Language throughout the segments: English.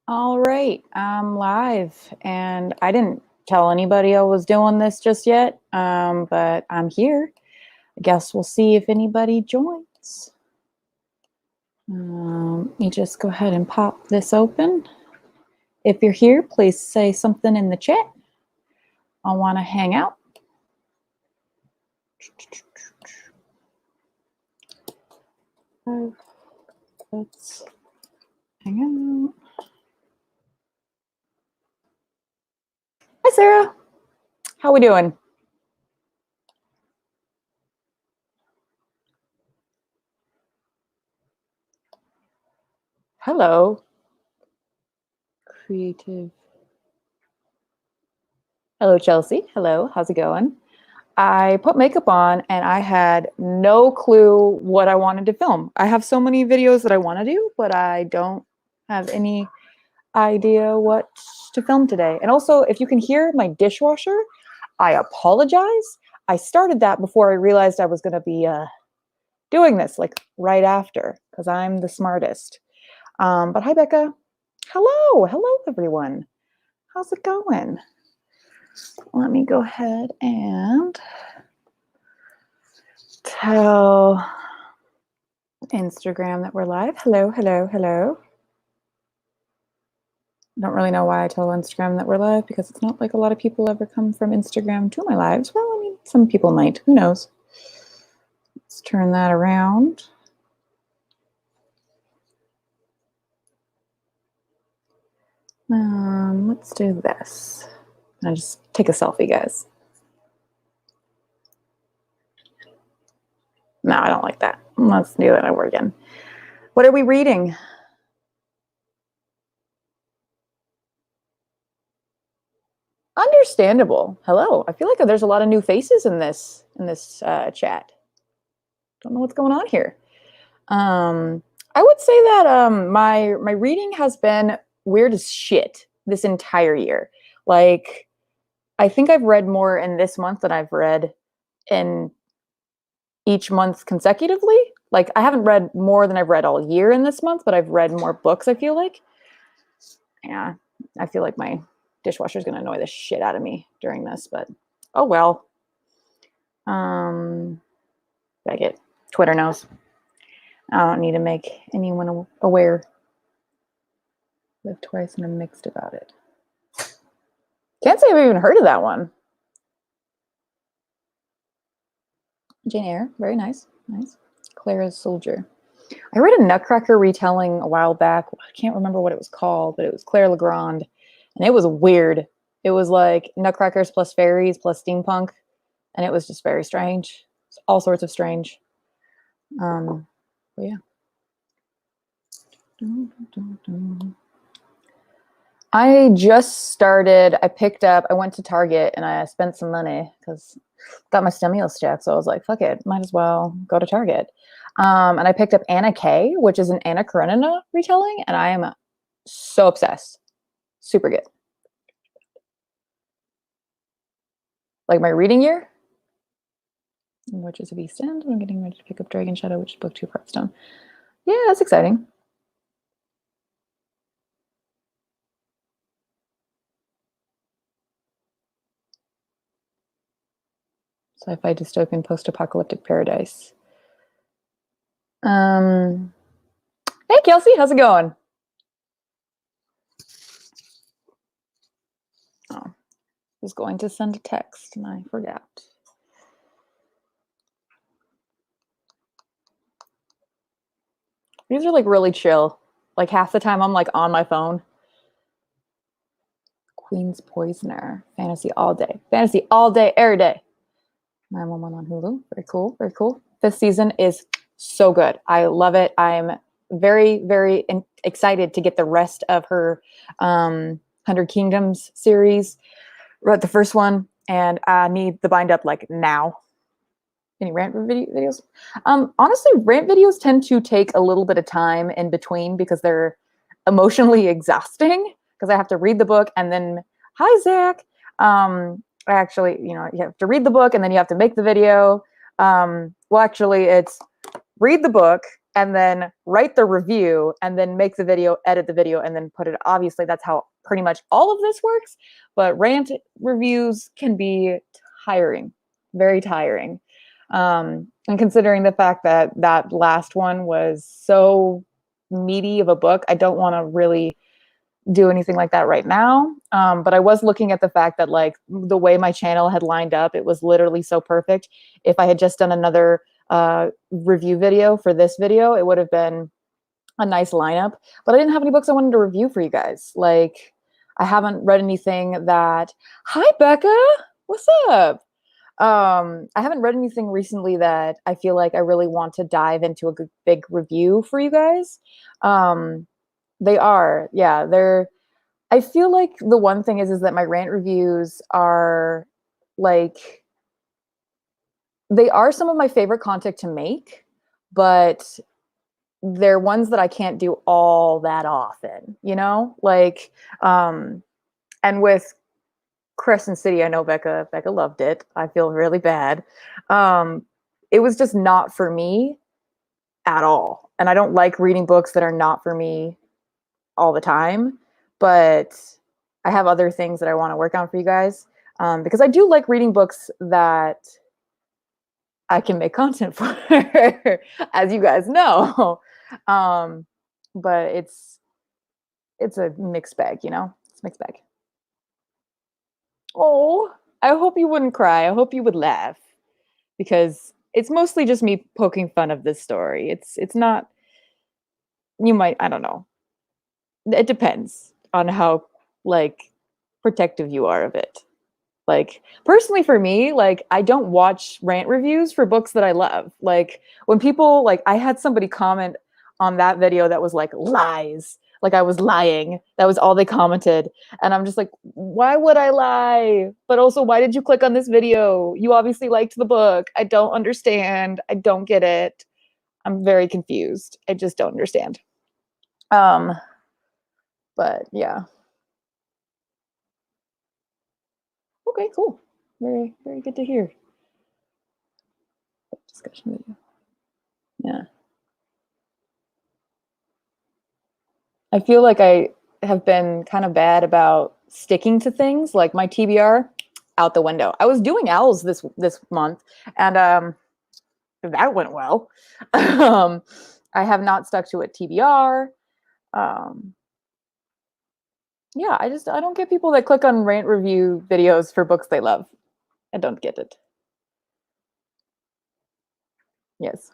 All right, I'm live, and I didn't tell anybody I was doing this just yet, but I'm here. I guess we'll see if anybody joins. Let me just go ahead and pop this open. If you're here, please say something in the chat. I want to hang out. Let's hang out. Hi, Sarah. How we doing? Hello. Creative. Hello, Chelsea. Hello. How's it going? I put makeup on and I had no clue what I wanted to film. I have so many videos that I want to do, but I don't have any idea what to film today. And also, if you can hear my dishwasher, I apologize. I started that before I realized I was going to be doing this like right after because I'm the smartest. But hi, Becca. Hello. Hello, everyone. How's it going? Let me go ahead and tell Instagram that we're live. Hello, hello, hello. I don't really know why I tell Instagram that we're live because it's not like a lot of people ever come from Instagram to my lives. Well, I mean, some people might. Who knows? Let's turn that around. Let's do this. I'll just take a selfie, guys. No, I don't like that. Let's do that over again. What are we reading? Understandable. Hello. I feel like there's a lot of new faces in this chat. Don't know what's going on here. I would say that my reading has been weird as shit this entire year. Like, I think I've read more in this month than I've read in each month consecutively. Like, I haven't read more than I've read all year in this month, but I've read more books, I feel like. Yeah, I feel like my dishwasher is going to annoy the shit out of me during this, but oh well. Beckett, Twitter knows. I don't need to make anyone aware. Lived twice and I'm mixed about it. Can't say I've even heard of that one. Jane Eyre, very nice. Nice. Clara's Soldier. I read a Nutcracker retelling a while back. I can't remember what it was called, but it was Claire Legrand. And it was weird. It was like Nutcrackers plus fairies plus steampunk. And it was just very strange. All sorts of strange. But yeah. I just started, I went to Target and I spent some money because got my stimulus check. So I was like, fuck it, might as well go to Target. And I picked up Anna K, which is an Anna Karenina retelling. And I am so obsessed. Super good. Like my reading year. Witches of East End. I'm getting ready to pick up Dragon Shadow, which is book 2, Hearthstone. Yeah, that's exciting. Sci-fi dystopian post-apocalyptic paradise. Hey Kelsey, how's it going? Oh, I was going to send a text and I forgot. These are like really chill. Like half the time I'm like on my phone. Queen's Poisoner. Fantasy all day. Fantasy all day, every day. 911 on Hulu. Very cool. Very cool. This season is so good. I love it. I'm very, very excited to get the rest of her 100 Kingdoms series. Wrote the first one and I need the bind up like now. Any rant videos? Honestly, rant videos tend to take a little bit of time in between because they're emotionally exhausting because I have to read the book and then, hi, Zach. Actually, you have to read the book and then you have to make the video. Well, actually, it's read the book, and then write the review and then make the video, edit the video, and then put it. Obviously, that's how pretty much all of this works. But rant reviews can be tiring, very tiring. And considering the fact that that last one was so meaty of a book, I don't want to really do anything like that right now. But I was looking at the fact that like the way my channel had lined up, it was literally so perfect. If I had just done another review video for this video, it would have been a nice lineup. But I didn't have any books I wanted to review for you guys. Like I haven't read anything that, hi Becca, what's up? I haven't read anything recently that I feel like I really want to dive into a good, big review for you guys. They are, yeah, they're, I feel like the one thing is that my rant reviews are like, they are some of my favorite content to make, but they're ones that I can't do all that often, you know? Like, and with Crescent City, I know Becca loved it. I feel really bad. It was just not for me at all. And I don't like reading books that are not for me all the time, but I have other things that I want to work on for you guys. Because I do like reading books that I can make content for, as you guys know. But it's a mixed bag, you know? It's a mixed bag. Oh, I hope you wouldn't cry. I hope you would laugh because it's mostly just me poking fun of this story. It's not, you might, I don't know. It depends on how like protective you are of it. Like personally for me, like I don't watch rant reviews for books that I love. Like when people like I had somebody comment on that video that was like lies, like I was lying. That was all they commented. And I'm just like, why would I lie? But also why did you click on this video? You obviously liked the book. I don't understand. I don't get it. I'm very confused. I just don't understand. Um but yeah. Okay, cool. Very, very good to hear. Discussion video. Yeah. I feel like I have been kind of bad about sticking to things. Like my TBR out the window. I was doing owls this month, and that went well. I have not stuck to a TBR. Um, yeah, I don't get people that click on rant review videos for books they love. I don't get it. Yes.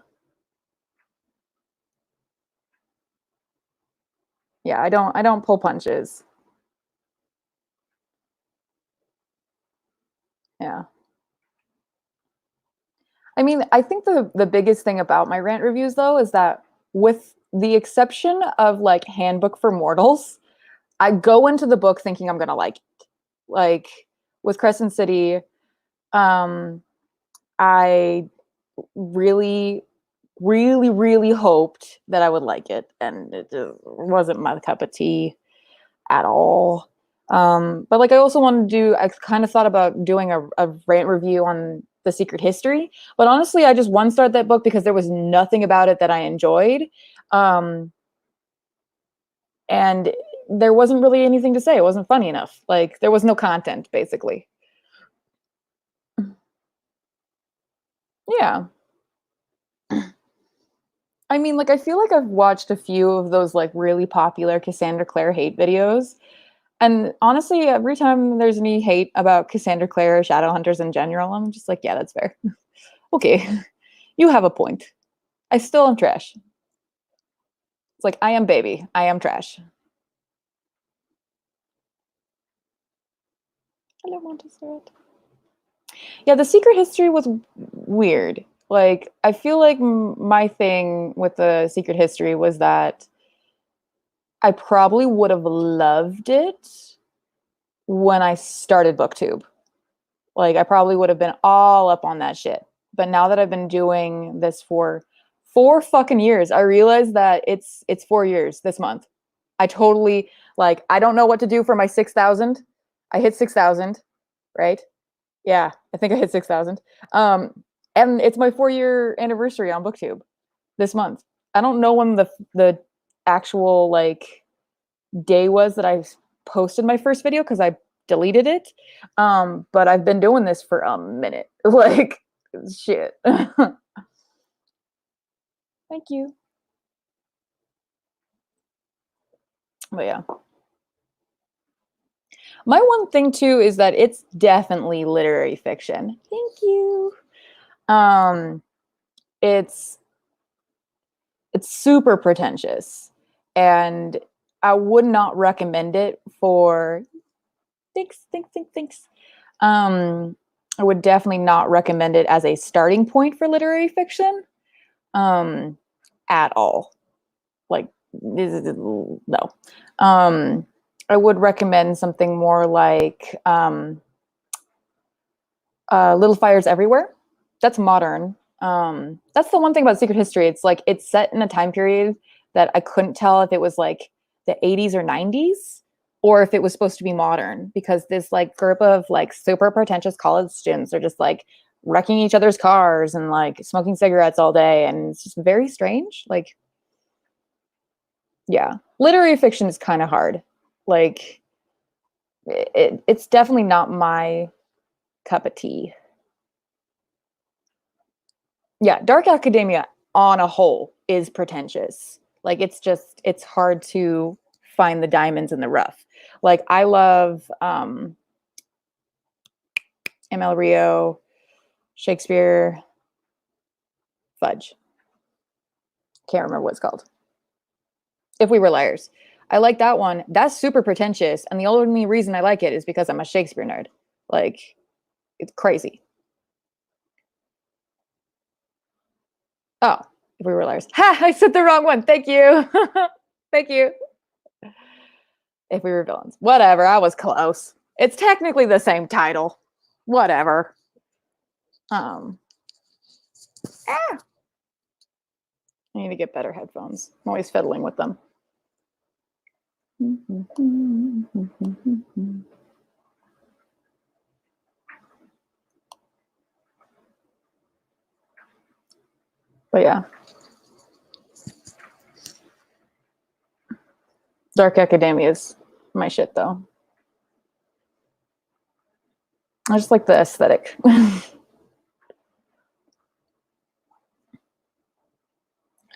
Yeah, I don't pull punches. Yeah. I mean, I think the biggest thing about my rant reviews though is that with the exception of like Handbook for Mortals, I go into the book thinking I'm gonna like it. Like with Crescent City, um, I really, really, really hoped that I would like it, and it just wasn't my cup of tea at all. But like I also wanted to do, I kind of thought about doing a rant review on The Secret History, but honestly, I just one starred that book because there was nothing about it that I enjoyed. Um, and there wasn't really anything to say. It wasn't funny enough. Like there was no content, basically. Yeah. I mean, like I feel like I've watched a few of those like really popular Cassandra Clare hate videos. And honestly, every time there's any hate about Cassandra Clare or Shadowhunters in general, I'm just like, yeah, that's fair. Okay, you have a point. I still am trash. It's like I am baby. I am trash. I don't want to say it. Yeah, The Secret History was weird. Like, I feel like my thing with The Secret History was that I probably would have loved it when I started BookTube. Like, I probably would have been all up on that shit. But now that I've been doing this for 4 fucking years, I realized that it's 4 years this month. I totally like I don't know what to do for my 6,000. I hit 6,000, right? Yeah, I think I hit 6,000. And it's my 4 year anniversary on BookTube this month. I don't know when the actual like day was that I posted my first video because I deleted it. But I've been doing this for a minute. Like shit. Thank you. But yeah. My one thing too is that it's definitely literary fiction. Thank you. Um, it's super pretentious, and I would not recommend it for. Thanks. Um, I would definitely not recommend it as a starting point for literary fiction, at all. Like, no. I would recommend something more like Little Fires Everywhere. That's modern. That's the one thing about Secret History. It's like it's set in a time period that I couldn't tell if it was like the 80s or 90s or if it was supposed to be modern, because this like group of like super pretentious college students are just like wrecking each other's cars and like smoking cigarettes all day, and it's just very strange. Like, yeah, literary fiction is kind of hard. Like, it's definitely not my cup of tea. Yeah, dark academia on a whole is pretentious. Like, it's hard to find the diamonds in the rough. Like, I love ML Rio, Shakespeare, Fudge. Can't remember what it's called. If We Were Liars. I like that one. That's super pretentious, and the only reason I like it is because I'm a Shakespeare nerd. Like, it's crazy. Oh, If We Were Liars. Ha! I said the wrong one. Thank you. Thank you. If We Were Villains. Whatever. I was close. It's technically the same title. Whatever. I need to get better headphones. I'm always fiddling with them. But yeah. Dark Academia is my shit, though. I just like the aesthetic.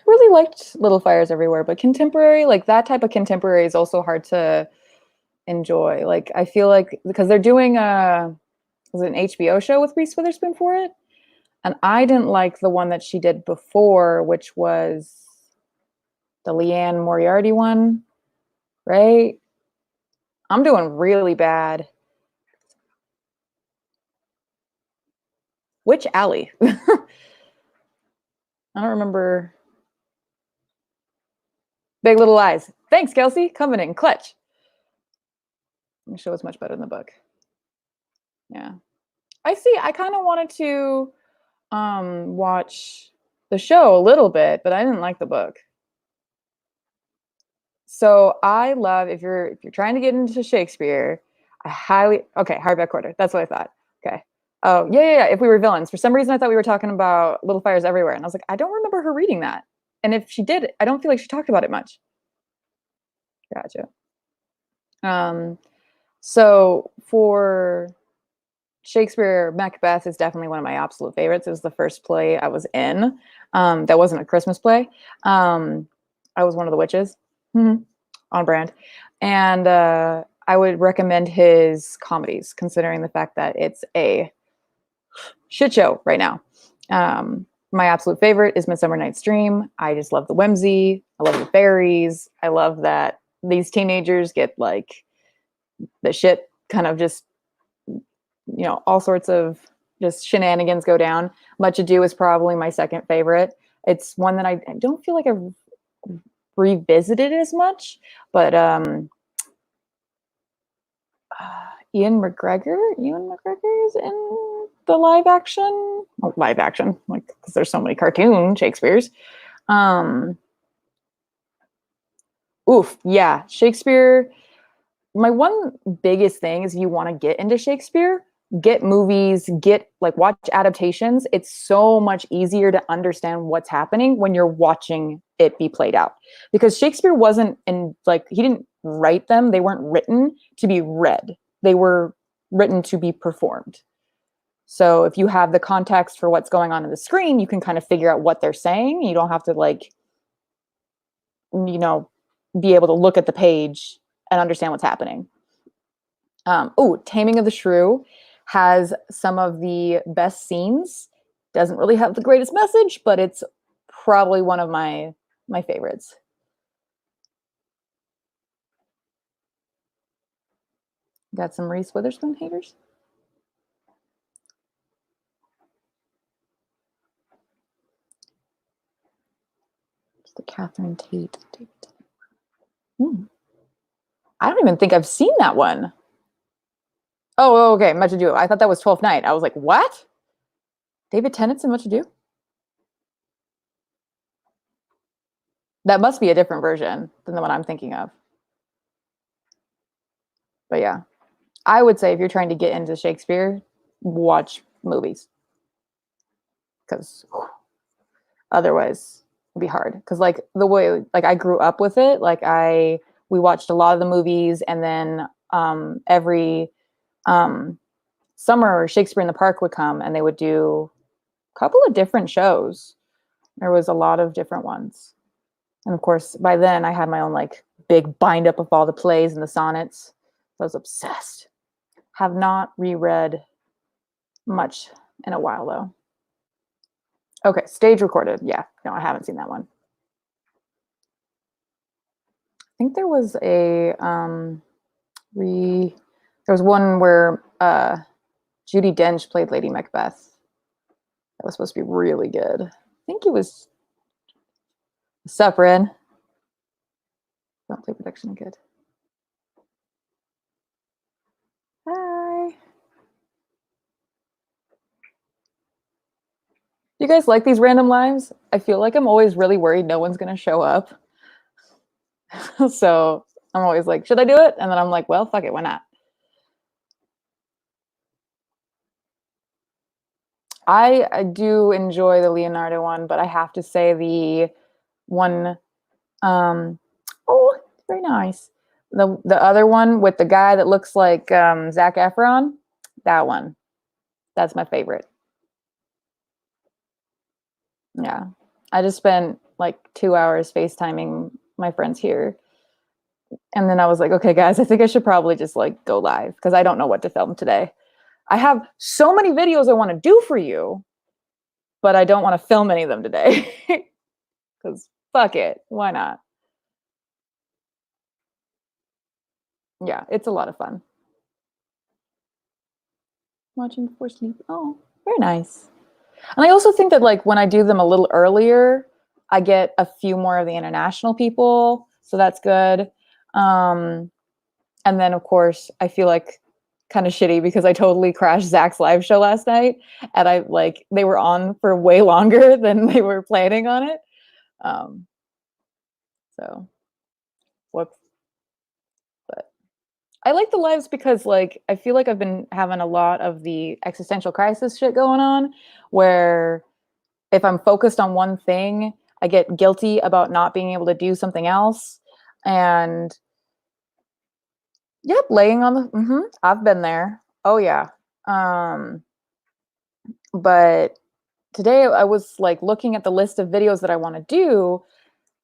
Really liked Little Fires Everywhere, but contemporary, like that type of contemporary, is also hard to enjoy. Like, I feel like because they're doing was it an HBO show with Reese Witherspoon for it, and I didn't like the one that she did before, which was the Leanne Moriarty one, right? I'm doing really bad. Which alley? I don't remember. Big Little Lies. Thanks, Kelsey. Coming in clutch. The show was much better than the book. Yeah. I see. I kind of wanted to watch the show a little bit, but I didn't like the book. So I love, if you're trying to get into Shakespeare, I highly Hardback Quarter. That's what I thought. Okay. Oh yeah. If We Were Villains. For some reason, I thought we were talking about Little Fires Everywhere, and I was like, I don't remember her reading that. And if she did, I don't feel like she talked about it much. Gotcha. So for Shakespeare, Macbeth is definitely one of my absolute favorites. It was the first play I was in. That wasn't a Christmas play. I was one of the witches. On brand. And I would recommend his comedies, considering the fact that it's a shit show right now. My absolute favorite is Midsummer Night's Dream. I just love the whimsy. I love the fairies. I love that these teenagers get like the shit kind of just, all sorts of just shenanigans go down. Much Ado is probably my second favorite. It's one that I don't feel like I've revisited as much, but Ewan McGregor is in the live action, like, because there's so many cartoon Shakespeare's. Yeah, Shakespeare. My one biggest thing is, you want to get into Shakespeare, get movies, watch adaptations, it's so much easier to understand what's happening when you're watching it be played out. Because Shakespeare wasn't he didn't write them, they weren't written to be read. They were written to be performed. So if you have the context for what's going on in the screen, you can kind of figure out what they're saying. You don't have to be able to look at the page and understand what's happening. Taming of the Shrew has some of the best scenes. Doesn't really have the greatest message, but it's probably one of my favorites. Got some Reese Witherspoon haters? The Catherine Tate. I don't even think I've seen that one. Oh, okay. Much Ado. I thought that was 12th Night. I was like, what? David Tennant's in Much Ado? That must be a different version than the one I'm thinking of. But yeah, I would say if you're trying to get into Shakespeare, watch movies. Because otherwise it'd be hard. Because the way I grew up with it, we watched a lot of the movies, and then every summer Shakespeare in the Park would come and they would do a couple of different shows. There was a lot of different ones. And of course, by then I had my own big bind up of all the plays and the sonnets. I was obsessed. Have not reread much in a while though. Okay, stage recorded. Yeah, no, I haven't seen that one. I think there was there was one where Judi Dench played Lady Macbeth. That was supposed to be really good. I think it was. What's up, Ren? Don't play production good. Hi. You guys like these random lives? I feel like I'm always really worried no one's gonna show up. So I'm always like, should I do it? And then I'm like, well, fuck it, why not? I do enjoy the Leonardo one, but I have to say the one, oh, very nice. The other one with the guy that looks like Zac Efron, that one, that's my favorite. Yeah, I just spent 2 hours FaceTiming my friends here. And then I was like, okay, guys, I think I should probably just go live because I don't know what to film today. I have so many videos I want to do for you, but I don't want to film any of them today because fuck it. Why not? Yeah, it's a lot of fun. Watching before sleep. Oh, very nice. And I also think that when I do them a little earlier, I get a few more of the international people. So that's good. And then of course I feel kind of shitty because I totally crashed Zach's live show last night, and they were on for way longer than they were planning on it. So whoops. But I like the lives because I feel like I've been having a lot of the existential crisis shit going on, where if I'm focused on one thing, I get guilty about not being able to do something else. And yep, laying on the I've been there. Oh yeah. But today I was looking at the list of videos that I want to do,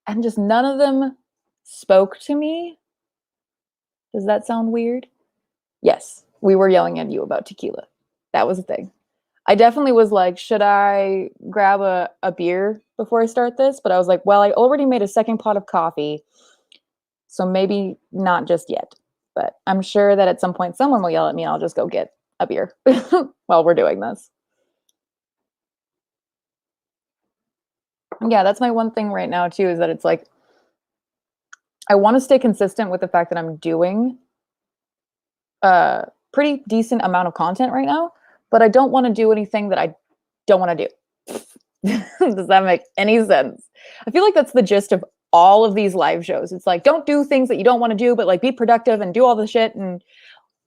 and just none of them spoke to me. Does that sound weird? Yes, we were yelling at you about tequila. That was the thing. I definitely was like, should I grab a beer before I start this? But I was like, well, I already made a second pot of coffee, so maybe not just yet. But I'm sure that at some point someone will yell at me and I'll just go get a beer while we're doing this. Yeah, that's my one thing right now too, is that it's like, I want to stay consistent with the fact that I'm doing a pretty decent amount of content right now, but I don't want to do anything that I don't want to do. Does that make any sense? I feel like that's the gist of all of these live shows. It's like, don't do things that you don't want to do, but be productive and do all the shit. And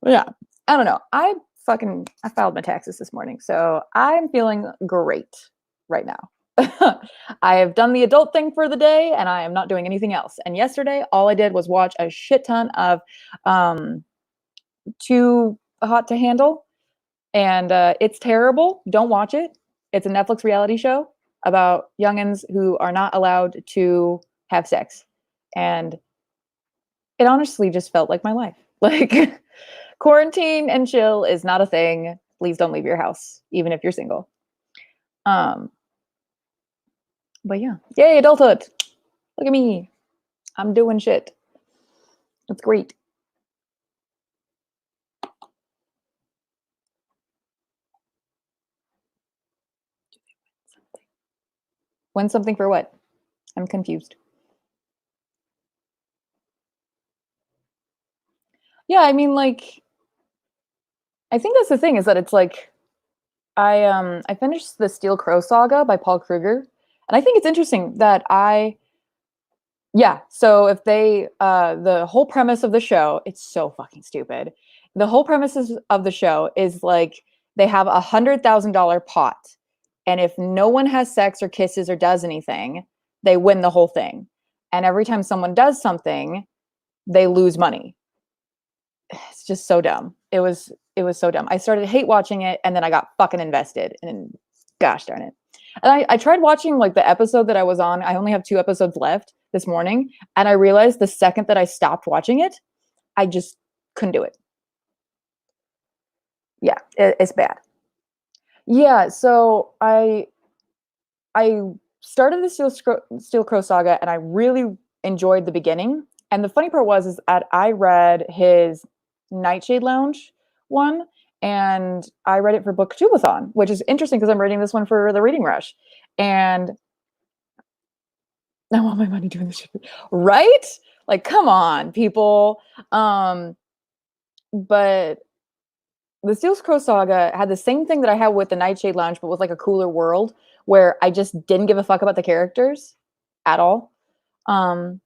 yeah, I don't know. I I filed my taxes this morning, so I'm feeling great right now. I have done the adult thing for the day, and I am not doing anything else. And yesterday, all I did was watch a shit ton of Too Hot to Handle, and it's terrible. Don't watch it. It's a Netflix reality show about youngins who are not allowed to have sex, and it honestly just felt like my life. Like quarantine and chill is not a thing. Please don't leave your house, even if you're single. Um, but yeah, yay adulthood! Look at me, I'm doing shit. It's great. Win something for what? I'm confused. Yeah, I mean, like, I think that's the thing is that it's like I finished the Steel Crow saga by Paul Kruger, and I think it's interesting that yeah. So if they the whole premise of the show, it's so fucking stupid. The whole premises of the show is like they have $100,000 pot, and if no one has sex or kisses or does anything, they win the whole thing. And every time someone does something, they lose money. It's just so dumb. It was so dumb. I started hate watching it, and then I got fucking invested, and gosh darn it. And I tried watching like the episode that I was on. I only have 2 episodes left this morning, and I realized the second that I stopped watching it, I just couldn't do it. Yeah, it's bad. Yeah, so I started the Steel Crow saga, and I really enjoyed the beginning. And the funny part was is that I read his Nightshade Lounge one, and I read it for Booktubeathon, which is interesting because I'm reading this one for the Reading Rush. And I want my money doing this shit. Right? Like, come on, people. But the Steel Crow saga had the same thing that I had with the Nightshade Lounge, but with like a cooler world where I just didn't give a fuck about the characters at all. Um,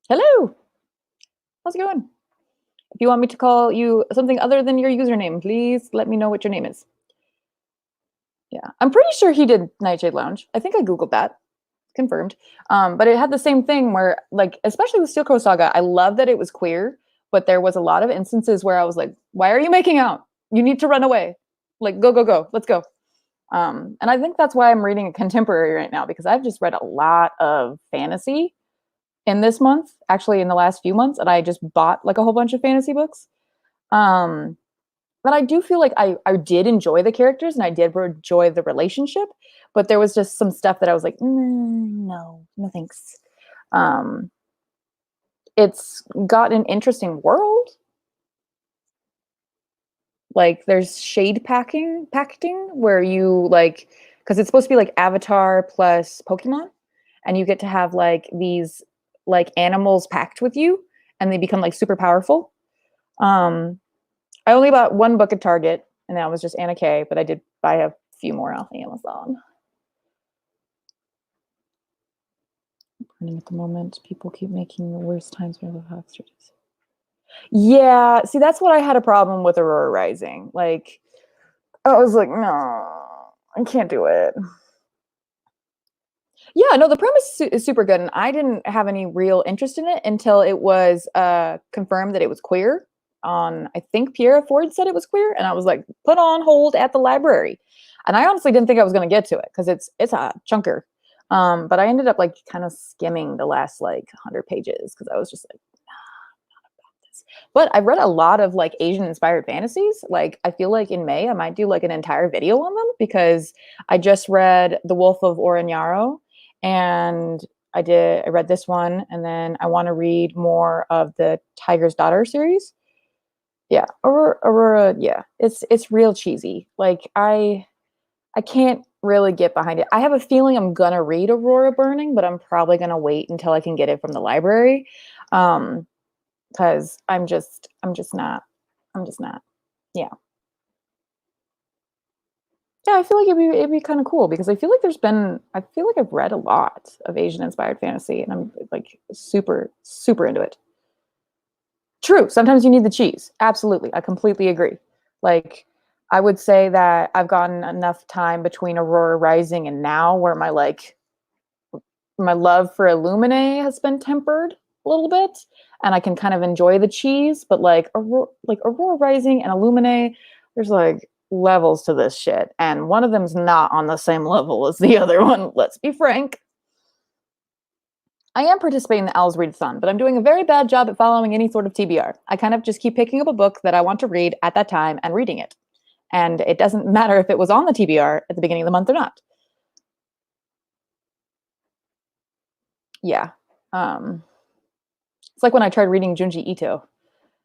Hello, how's it going? If you want me to call you something other than your username, please let me know what your name is. Yeah, I'm pretty sure he did Nightshade Lounge. I think I googled that, confirmed. But it had the same thing where, like, especially with Steel Crow Saga, I love that it was queer, but there was a lot of instances where I was like, "Why are you making out? You need to run away! Like, go, go, go! Let's go!" And I think that's why I'm reading a contemporary right now because I've just read a lot of fantasy in this month, actually in the last few months, and I just bought like a whole bunch of fantasy books. Um, but I do feel like I did enjoy the characters and I did enjoy the relationship, but there was just some stuff that I was like, no, no thanks. Um, it's got an interesting world. Like there's shade packing where you like because it's supposed to be like Avatar plus Pokemon, and you get to have like these like animals packed with you, and they become like super powerful. Um, I only bought one book at Target, and that was just Anna Kay, but I did buy a few more off Amazon. At the moment, people keep making the worst times for the Hawksters. Yeah, see, that's what I had a problem with Aurora Rising. Like, I was like, no, I can't do it. Yeah, no, the premise is super good, and I didn't have any real interest in it until it was confirmed that it was queer. On I think Pierre Ford said it was queer, and I was like, put on hold at the library. And I honestly didn't think I was going to get to it because it's a chunker. But I ended up like kind of skimming the last like 100 pages because I was just like, but I've read a lot of like Asian inspired fantasies. Like I feel like in May I might do like an entire video on them because I just read The Wolf of Oroñaro and I read this one and then I want to read more of the Tiger's Daughter series. Yeah, Aurora, yeah. It's real cheesy. Like I can't really get behind it. I have a feeling I'm gonna read Aurora Burning, but I'm probably gonna wait until I can get it from the library. Because I'm just not. Yeah. Yeah, I feel like it'd be kind of cool because I feel like I've read a lot of Asian inspired fantasy and I'm like super, super into it. True. Sometimes you need the cheese. Absolutely. I completely agree. Like, I would say that I've gotten enough time between Aurora Rising and now where my love for Illuminae has been tempered a little bit, and I can kind of enjoy the cheese. But like Aurora Rising and Illuminae, there's like levels to this shit, and one of them's not on the same level as the other one. Let's be frank. I am participating in the Owls Readathon, but I'm doing a very bad job at following any sort of TBR. I kind of just keep picking up a book that I want to read at that time and reading it. And it doesn't matter if it was on the TBR at the beginning of the month or not. Yeah. It's like when I tried reading Junji Ito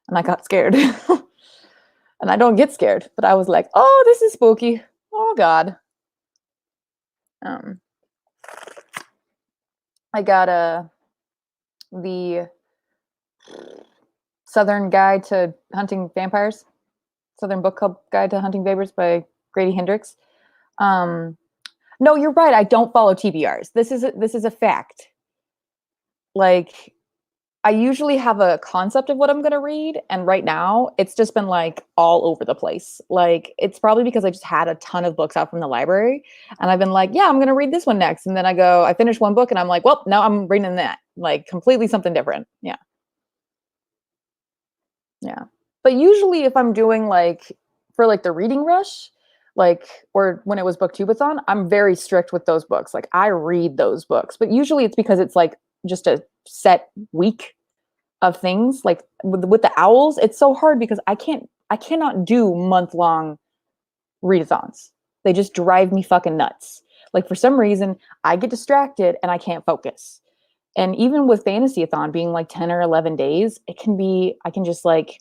and I got scared. And I don't get scared, but I was like, oh, this is spooky. Oh, God. I got the Southern Guide to Hunting Vampires, Southern Book Club Guide to Hunting Vampires by Grady Hendrix. No, you're right. I don't follow TBRs. This is a fact. Like, I usually have a concept of what I'm going to read, and right now it's just been like all over the place. Like, it's probably because I just had a ton of books out from the library, and I've been like, yeah, I'm going to read this one next, and then I finish one book, and I'm like, well, now I'm reading that, like completely something different. Yeah. Yeah. But usually if I'm doing like for like the reading rush, like or when it was booktubeathon, I'm very strict with those books. Like I read those books. But usually it's because it's like just a set week of things. Like with the owls, it's so hard because I cannot do month-long readathons. They just drive me fucking nuts. Like for some reason, I get distracted and I can't focus. And even with Fantasyathon being like 10 or 11 days, I can just like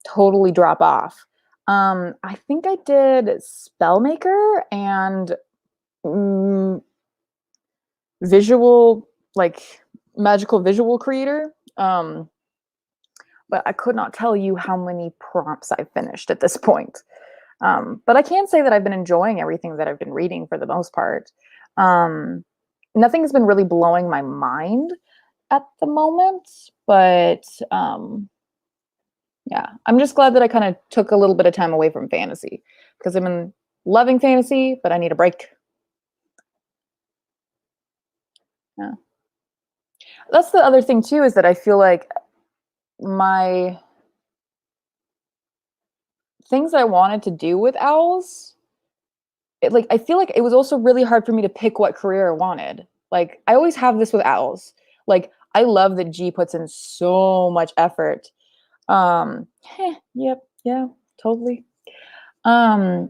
totally drop off. I think I did Spellmaker and visual, like magical visual creator. But I could not tell you how many prompts I've finished at this point. But I can say that I've been enjoying everything that I've been reading for the most part. Nothing has been really blowing my mind at the moment, but yeah, I'm just glad that I kind of took a little bit of time away from fantasy because I've been loving fantasy, but I need a break. Yeah. That's the other thing too, is that I feel like my things I wanted to do with owls, I feel like it was also really hard for me to pick what career I wanted. Like I always have this with owls. Like I love that G puts in so much effort. Yep, yeah, totally. I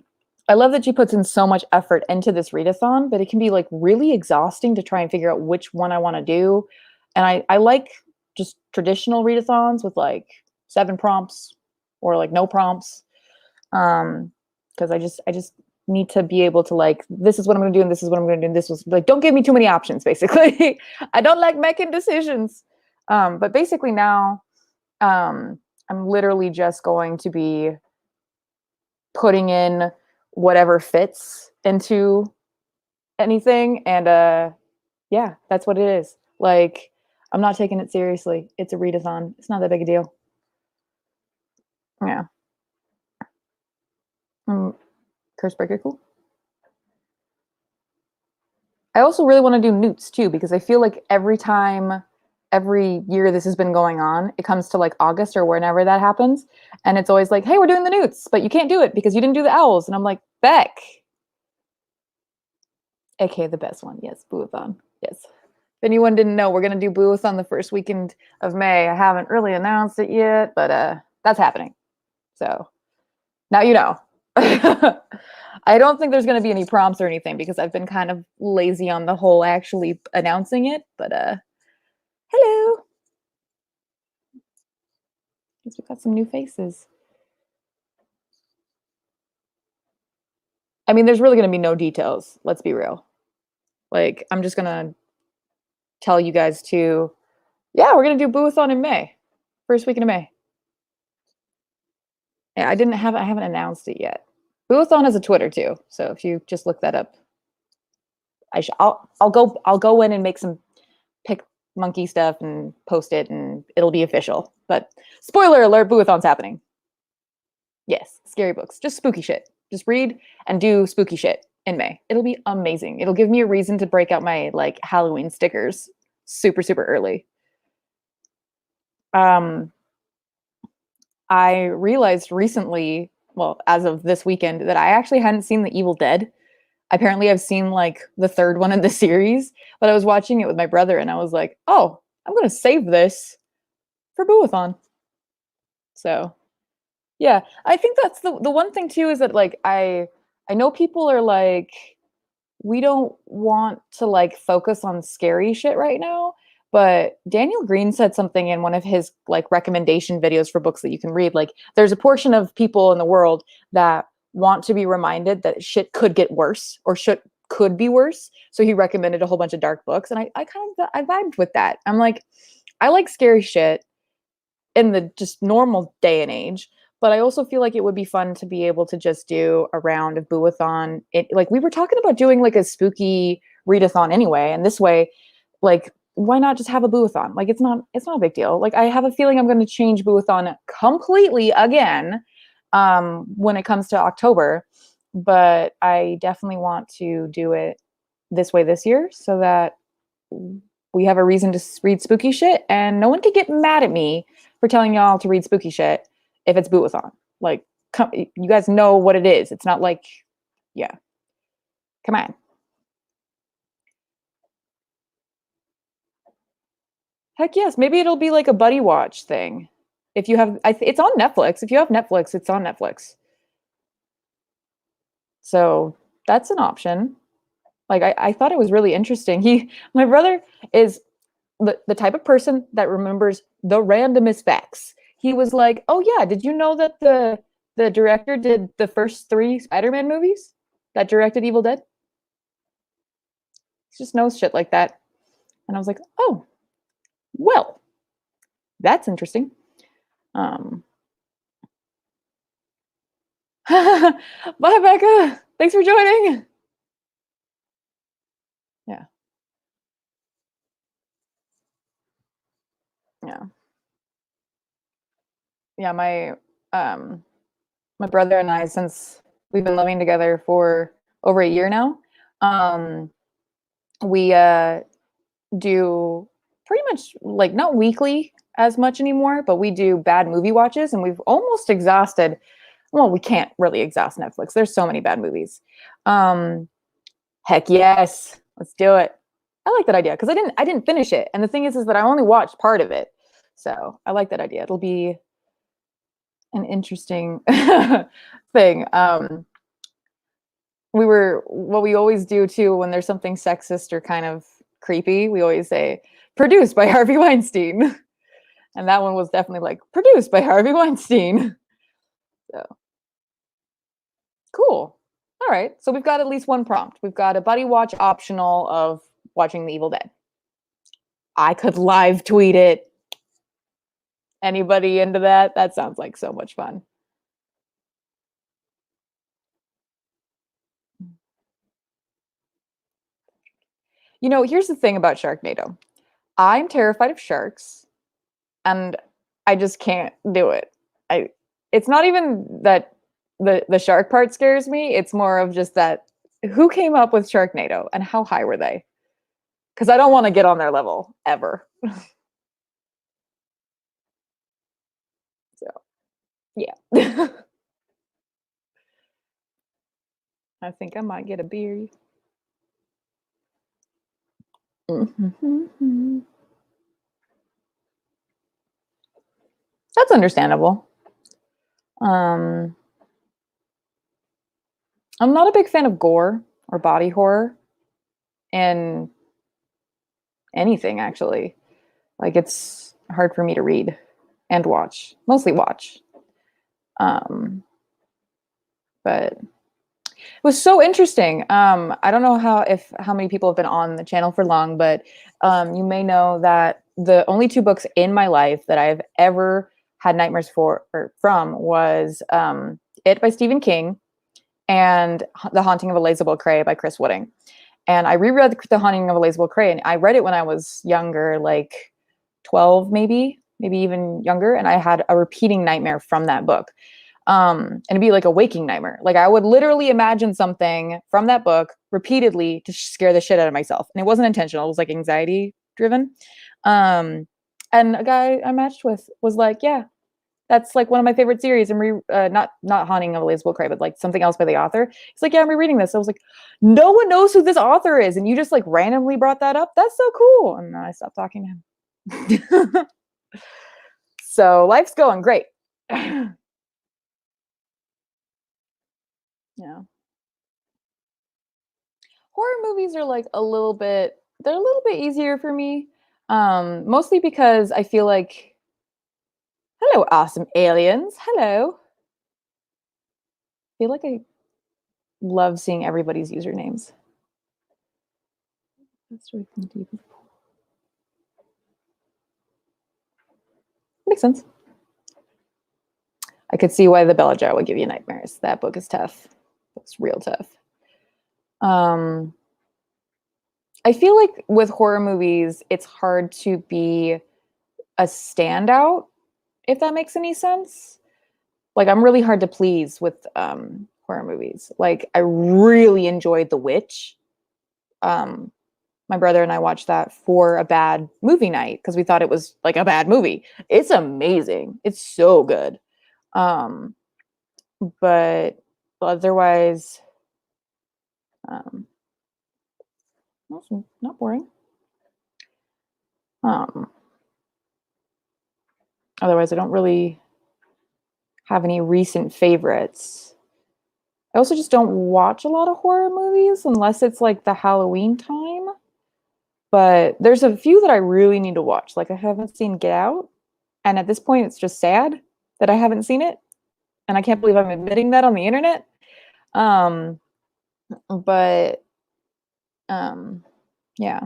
love that she puts in so much effort into this readathon, but it can be like really exhausting to try and figure out which one I want to do. And I like just traditional readathons with like 7 prompts or like no prompts. Because I just need to be able to like, this is what I'm gonna do, and this is what I'm gonna do, and this was like, don't give me too many options, basically. I don't like making decisions. But basically now, I'm literally just going to be putting in whatever fits into anything, and yeah, that's what it is. Like I'm not taking it seriously. It's a readathon. It's not that big a deal. Yeah. Curse breaker, cool. I also really want to do newts too, because I feel like every year this has been going on, it comes to like August or whenever that happens, and it's always like, hey, we're doing the newts, but you can't do it because you didn't do the owls. And I'm like, Beck. AKA the best one. Yes, Booathon. Yes. If anyone didn't know, we're going to do Booathon the first weekend of May. I haven't really announced it yet, but that's happening. So now you know. I don't think there's going to be any prompts or anything because I've been kind of lazy on the whole actually announcing it, but hello. Guess we got some new faces. I mean, there's really going to be no details. Let's be real. Like, I'm just going to tell you guys yeah, we're going to do Booathon in May. First weekend of May. Yeah, I haven't announced it yet. Booathon has a Twitter too, so if you just look that up, I'll go in and make some pick monkey stuff and post it and and it'll be official. But spoiler alert, Boo-a-thon's happening. Yes, scary books, just spooky shit. Just read and do spooky shit in May. It'll be amazing. It'll give me a reason to break out my like Halloween stickers super early. I realized recently, well, as of this weekend, that I actually hadn't seen The Evil Dead. Apparently, I've seen like the third one in the series, but I was watching it with my brother and I was like, oh, I'm going to save this for Boo-a-thon. So, yeah, I think that's the one thing too is that like I know people are like, we don't want to like focus on scary shit right now. But Daniel Green said something in one of his like recommendation videos for books that you can read. Like there's a portion of people in the world that want to be reminded that shit could get worse or shit could be worse. So he recommended a whole bunch of dark books. And I kind of, I vibed with that. I'm like, I like scary shit in the just normal day and age. But I also feel like it would be fun to be able to just do a round of Boo-a-thon. Like we were talking about doing like a spooky readathon anyway. And this way, like, why not just have a Boo-a-thon? Like it's not a big deal. Like I have a feeling I'm going to change Boo-a-thon completely again when it comes to October, but I definitely want to do it this way this year so that we have a reason to read spooky shit and no one can get mad at me for telling y'all to read spooky shit if it's Boo-a-thon. Like you guys know what it is. It's not like, yeah, come on. Heck yes, maybe it'll be like a buddy watch thing. If you have, it's on Netflix. If you have Netflix, it's on Netflix. So that's an option. Like I thought it was really interesting. My brother is the type of person that remembers the randomest facts. He was like, "Oh yeah, did you know that the director did the first 3 Spider-Man movies that directed Evil Dead?" He just knows shit like that. And I was like, "Oh, well, that's interesting." Um, Bye, Becca. Thanks for joining. Yeah. Yeah. Yeah, my brother and I, since we've been living together for over a year now, um, we do pretty much like not weekly as much anymore, but we do bad movie watches and we've almost exhausted, well, we can't really exhaust Netflix. There's so many bad movies. Um, Heck yes, let's do it. I like that idea because I didn't finish it. And the thing is that I only watched part of it. So I like that idea. It'll be an interesting thing. What we always do too when there's something sexist or kind of creepy, we always say produced by Harvey Weinstein. And that one was definitely like produced by Harvey Weinstein. So cool. All right. So we've got at least one prompt. We've got a buddy watch optional of watching The Evil Dead. I could live tweet it. Anybody into that? That sounds like so much fun. You know, here's the thing about Sharknado. I'm terrified of sharks and I just can't do it. It's not even that the shark part scares me, it's more of just that who came up with Sharknado and how high were they? Cuz I don't want to get on their level ever. So, yeah. I think I might get a beer. Mm-hmm. That's understandable. Um, I'm not a big fan of gore or body horror in anything, actually. Like, it's hard for me to read and watch, mostly watch. Um, but it was so interesting. I don't know how many people have been on the channel for long, but you may know that the only 2 books in my life that I've ever had nightmares from was It by Stephen King and The Haunting of Elizabeth Cray by Chris Wooding. And I reread The Haunting of Elizabeth Cray, and I read it when I was younger, like 12 maybe maybe even younger, and I had a repeating nightmare from that book. And it'd be like a waking nightmare. Like I would literally imagine something from that book repeatedly to scare the shit out of myself. And it wasn't intentional. It was like anxiety driven. Um, and a guy I matched with was like, yeah, that's like one of my favorite series. And not Haunting of Liz Will Cry, but like something else by the author. He's like, yeah, I'm rereading this. I was like, no one knows who this author is, and you just like randomly brought that up. That's so cool. And then I stopped talking to him. So life's going great. Yeah. Horror movies are like they're a little bit easier for me. Mostly because I feel like, hello, awesome aliens. Hello. I feel like I love seeing everybody's usernames. Makes sense. I could see why the Bella Jar would give you nightmares. That book is tough. It's real tough. Um, I feel like with horror movies, it's hard to be a standout, if that makes any sense. Like I'm really hard to please with horror movies. Like I really enjoyed The Witch. Um, my brother and I watched that for a bad movie night because we thought it was like a bad movie. It's amazing. It's so good. Um, but otherwise, um, not boring. Um, otherwise, I don't really have any recent favorites. I also just don't watch a lot of horror movies unless it's like the Halloween time. But there's a few that I really need to watch. Like I haven't seen Get Out, and at this point, it's just sad that I haven't seen it, and I can't believe I'm admitting that on the internet. Um, but yeah,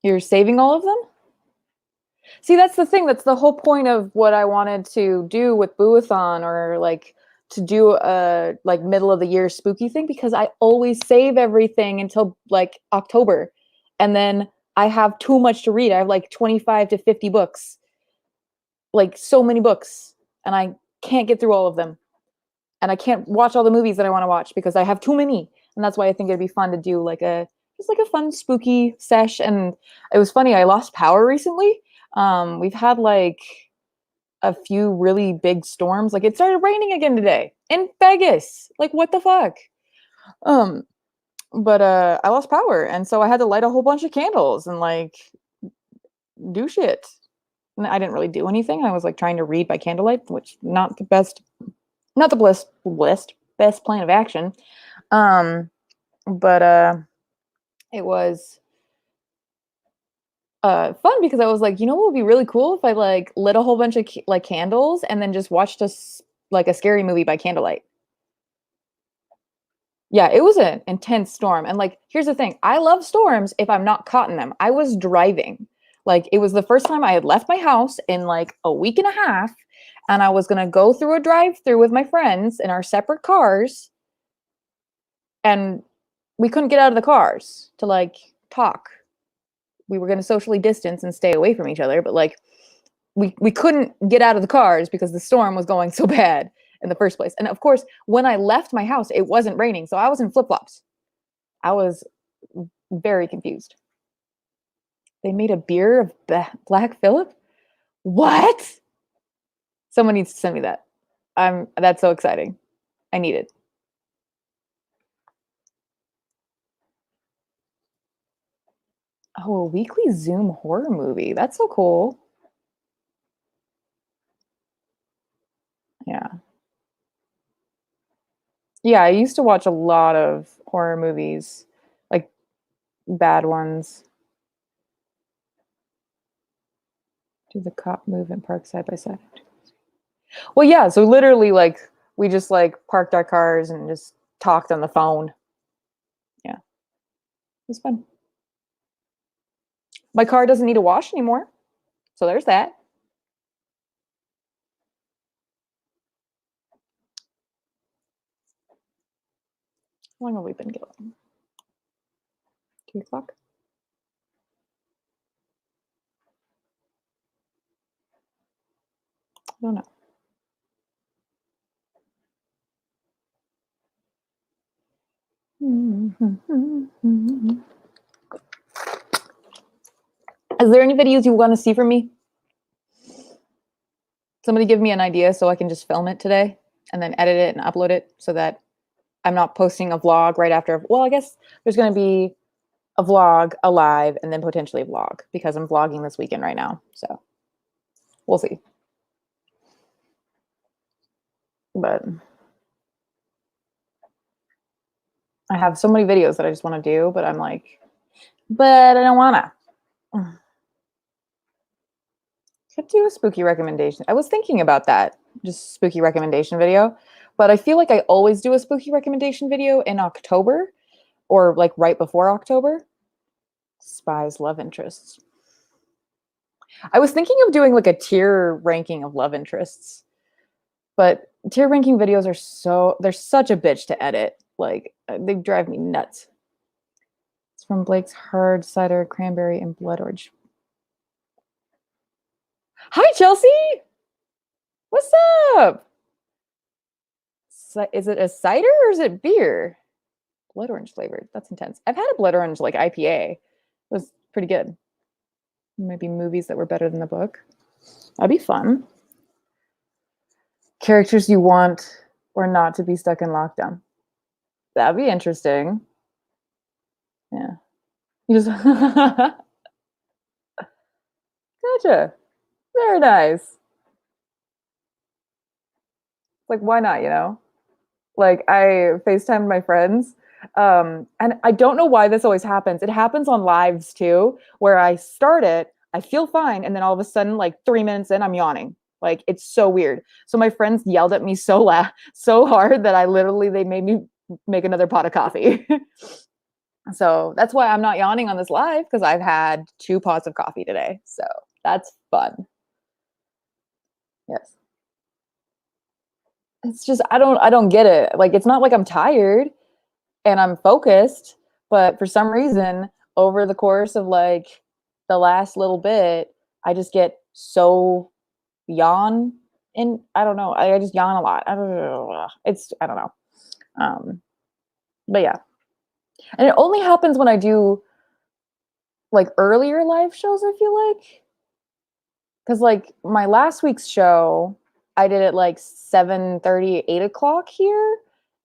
you're saving all of them. See, that's the thing. That's the whole point of what I wanted to do with Buathon, or like to do a like middle of the year spooky thing, because I always save everything until like October, and then I have too much to read. I have like 25 to 50 books, like so many books, and I can't get through all of them. And I can't watch all the movies that I want to watch because I have too many. And that's why I think it'd be fun to do like a just like a fun spooky sesh. And it was funny, I lost power recently. We've had like a few really big storms. Like it started raining again today in Vegas. Like what the fuck? Um, but I lost power, and so I had to light a whole bunch of candles and like do shit. And I didn't really do anything. I was like trying to read by candlelight, which not the best plan of action. Um, but it was fun because I was like, you know what would be really cool if I like lit a whole bunch of like candles and then just watched like a scary movie by candlelight. Yeah, it was an intense storm. And like, here's the thing, I love storms if I'm not caught in them. I was driving. Like, it was the first time I had left my house in like a week and a half. And I was going to go through a drive through with my friends in our separate cars. And we couldn't get out of the cars to like talk. We were going to socially distance and stay away from each other. But like, we couldn't get out of the cars because the storm was going so bad in the first place. And of course, when I left my house, it wasn't raining. So I was in flip flops. I was very confused. They made a beer of Black Phillip? What? Someone needs to send me that. That's so exciting. I need it. Oh, a weekly Zoom horror movie. That's so cool. Yeah. Yeah, I used to watch a lot of horror movies, like bad ones. Do the cop move and park side by side? Well, yeah, so literally like we just like parked our cars and just talked on the phone. Yeah, it was fun. My car doesn't need a wash anymore. So there's that. How long have we been going? 2 o'clock? I don't know. Is there any videos you want to see from me? Somebody give me an idea so I can just film it today and then edit it and upload it so that I'm not posting a vlog right after. Well, I guess there's going to be a vlog, a live, and then potentially a vlog because I'm vlogging this weekend right now. So we'll see. But I have so many videos that I just want to do, but I'm like, but I don't want to. Could do a spooky recommendation. I was thinking about that, just spooky recommendation video, but I feel like I always do a spooky recommendation video in October or like right before October. Spies love interests. I was thinking of doing like a tier ranking of love interests, but tier ranking videos are they're such a bitch to edit. Like they drive me nuts. It's from Blake's Hard Cider Cranberry and Blood Orange. Hi, Chelsea. What's up? Is it a cider or is it beer? Blood orange flavored. That's intense. I've had a blood orange like IPA. It was pretty good. Maybe movies that were better than the book. That'd be fun. Characters you want or not to be stuck in lockdown. That'd be interesting. Yeah. You just gotcha. Very nice. Like, why not, you know? Like, I FaceTimed my friends. And I don't know why this always happens. It happens on lives too, where I start it, I feel fine, and then all of a sudden, like 3 minutes in, I'm yawning. Like, it's so weird. So my friends yelled at me so hard that they made me make another pot of coffee. So that's why I'm not yawning on this live, because I've had 2 pots of coffee today. So that's fun. Yes. It's just I don't get it. Like it's not like I'm tired and I'm focused, but for some reason over the course of like the last little bit, I just get so yawn and I don't know. I just yawn a lot. I don't know. I don't know. But yeah. And it only happens when I do like earlier live shows, I feel like. Cause like my last week's show, I did it like 7:30, 8 o'clock here,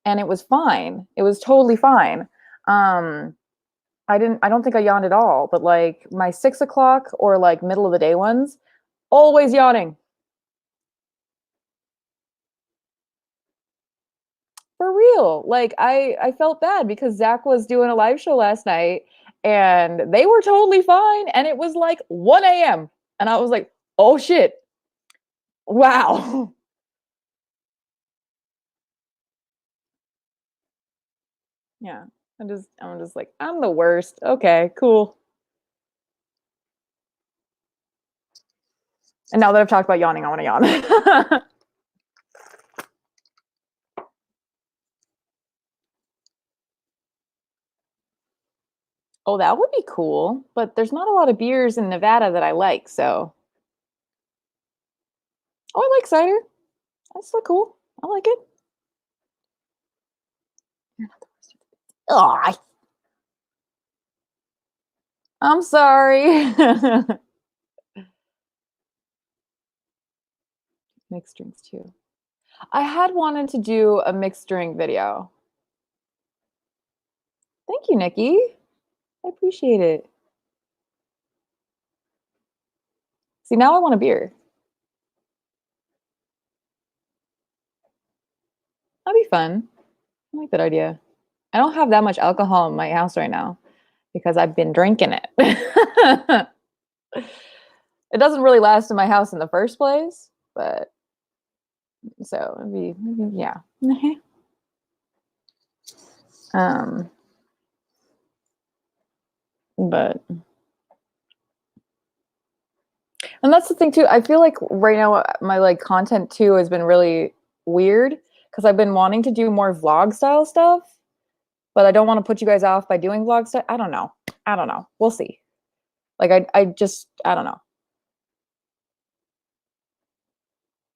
and it was fine. It was totally fine. Um, I don't think I yawned at all, but like my 6 o'clock or like middle of the day ones, always yawning. For real. Like I felt bad because Zach was doing a live show last night and they were totally fine. And it was like 1 a.m. And I was like, oh shit. Wow. Yeah. I'm just like, I'm the worst. Okay, cool. And now that I've talked about yawning, I want to yawn. Oh, that would be cool. But there's not a lot of beers in Nevada that I like, so. Oh, I like cider. That's so cool. I like it. Oh, I'm sorry. Mixed drinks too. I had wanted to do a mixed drink video. Thank you, Nikki. I appreciate it. See, now I want a beer. That'd be fun. I like that idea. I don't have that much alcohol in my house right now because I've been drinking it. It doesn't really last in my house in the first place, but so maybe yeah. um, but and that's the thing too. I feel like right now my like content too has been really weird because I've been wanting to do more vlog style stuff, but I don't want to put you guys off by doing vlog stuff. I don't know. I don't know. We'll see. Like I just I don't know.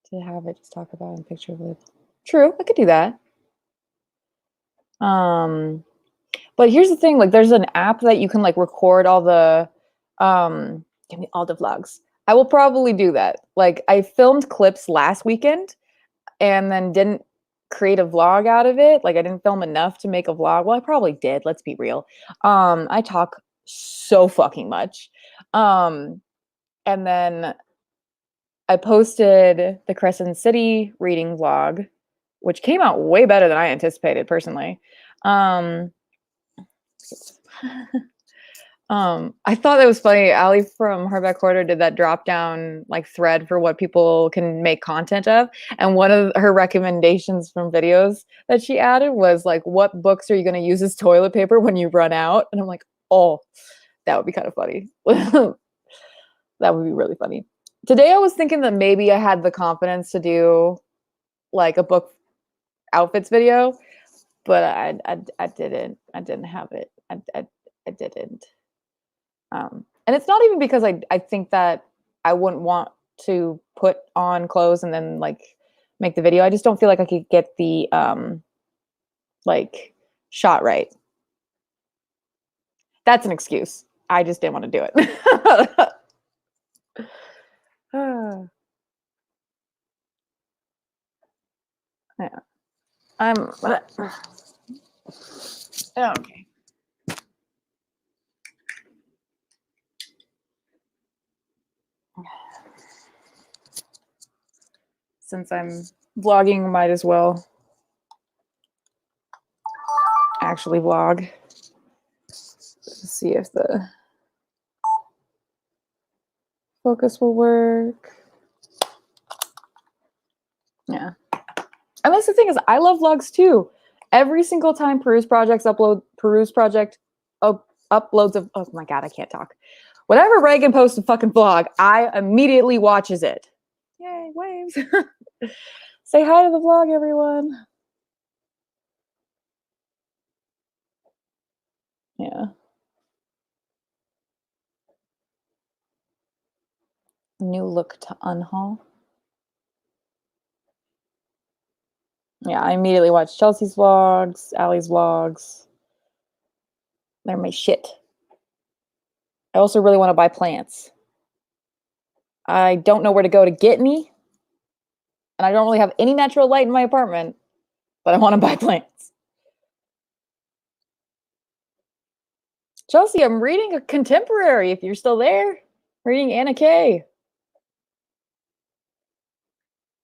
to have it just talk about in picture of it. True, I could do that. But here's the thing, like there's an app that you can like record all the give me all the vlogs. I will probably do that. Like I filmed clips last weekend and then didn't create a vlog out of it. Like I didn't film enough to make a vlog. Well, I probably did, let's be real. I talk so fucking much. And then I posted the Crescent City reading vlog, which came out way better than I anticipated personally. I thought that was funny. Ali from Hardback Hoarder did that drop down like thread for what people can make content of. And one of her recommendations from videos that she added was like, what books are you going to use as toilet paper when you run out? And I'm like, oh, that would be kind of funny. That would be really funny. Today I was thinking that maybe I had the confidence to do like a book outfits video, but I didn't. I didn't have it. I didn't. And it's not even because I think that I wouldn't want to put on clothes and then like make the video. I just don't feel like I could get the like shot right. That's an excuse. I just didn't want to do it. Yeah. Okay. Since I'm vlogging, might as well actually vlog. Let's see if the focus will work. Yeah. And that's the thing is I love vlogs too. Every single time Peruse Project uploads of, oh my God, I can't talk. Whenever Reagan posts a fucking vlog, I immediately watches it. Yay, waves. Say hi to the vlog, everyone. Yeah. New look to unhaul. Yeah, I immediately watch Chelsea's vlogs, Allie's vlogs. They're my shit. I also really want to buy plants. I don't know where to go to get any. And I don't really have any natural light in my apartment, but I want to buy plants. Chelsea, I'm reading a contemporary if you're still there. Reading Anna Kay.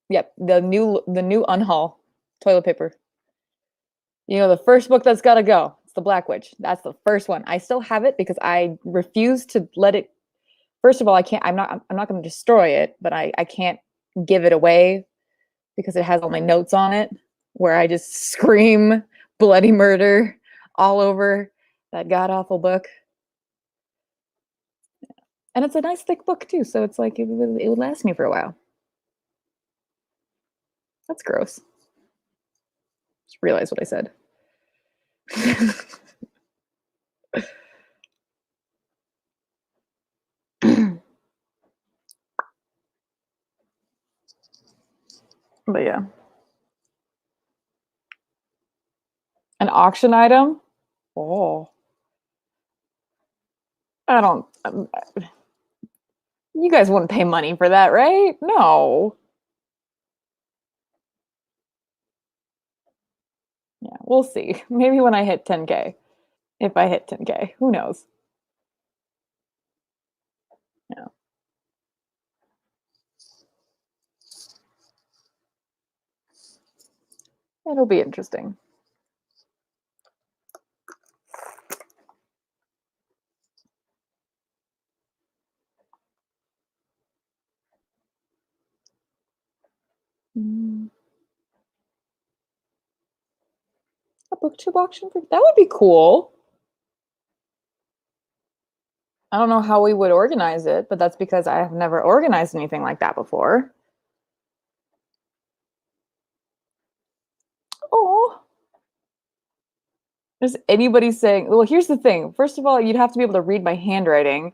Yep, the new unhaul toilet paper. You know, the first book that's got to go. It's The Black Witch. That's the first one. I still have it because I refuse to let it. First of all, I'm not going to destroy it, but I can't give it away because it has all my notes on it where I just scream bloody murder all over that god awful book. And it's a nice thick book too, so it's like it would last me for a while. That's gross. Just realized what I said. But yeah. An auction item? Oh. I don't. You guys wouldn't pay money for that, right? No. Yeah, we'll see. Maybe when I hit 10K. If I hit 10K. Who knows? Yeah. It'll be interesting. A booktube auction? That would be cool. I don't know how we would organize it, but that's because I have never organized anything like that before. Oh. There's anybody saying, well, here's the thing. First of all, you'd have to be able to read my handwriting,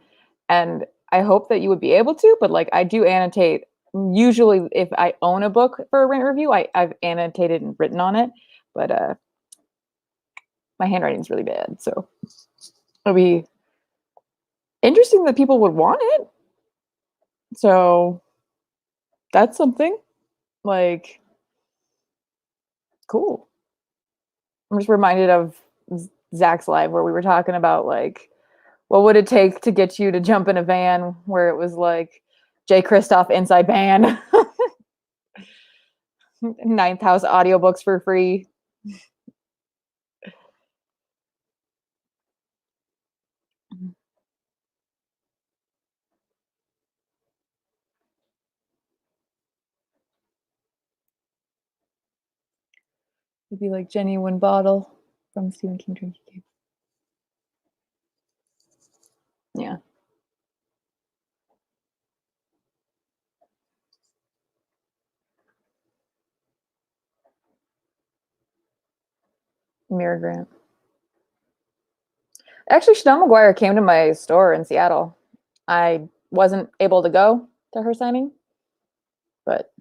and I hope that you would be able to, but like I do annotate usually if I own a book for a rent review, I've annotated and written on it, but my handwriting's really bad, so it'll be interesting that people would want it. So that's something like cool. I'm just reminded of Zach's live where we were talking about like what would it take to get you to jump in a van where it was like Jay Kristoff inside band, Ninth House audiobooks for free. It'd be like Genuine Bottle from Stephen King Drinking Game. Yeah. Mirror Grant. Actually, Chanel McGuire came to my store in Seattle. I wasn't able to go to her signing, but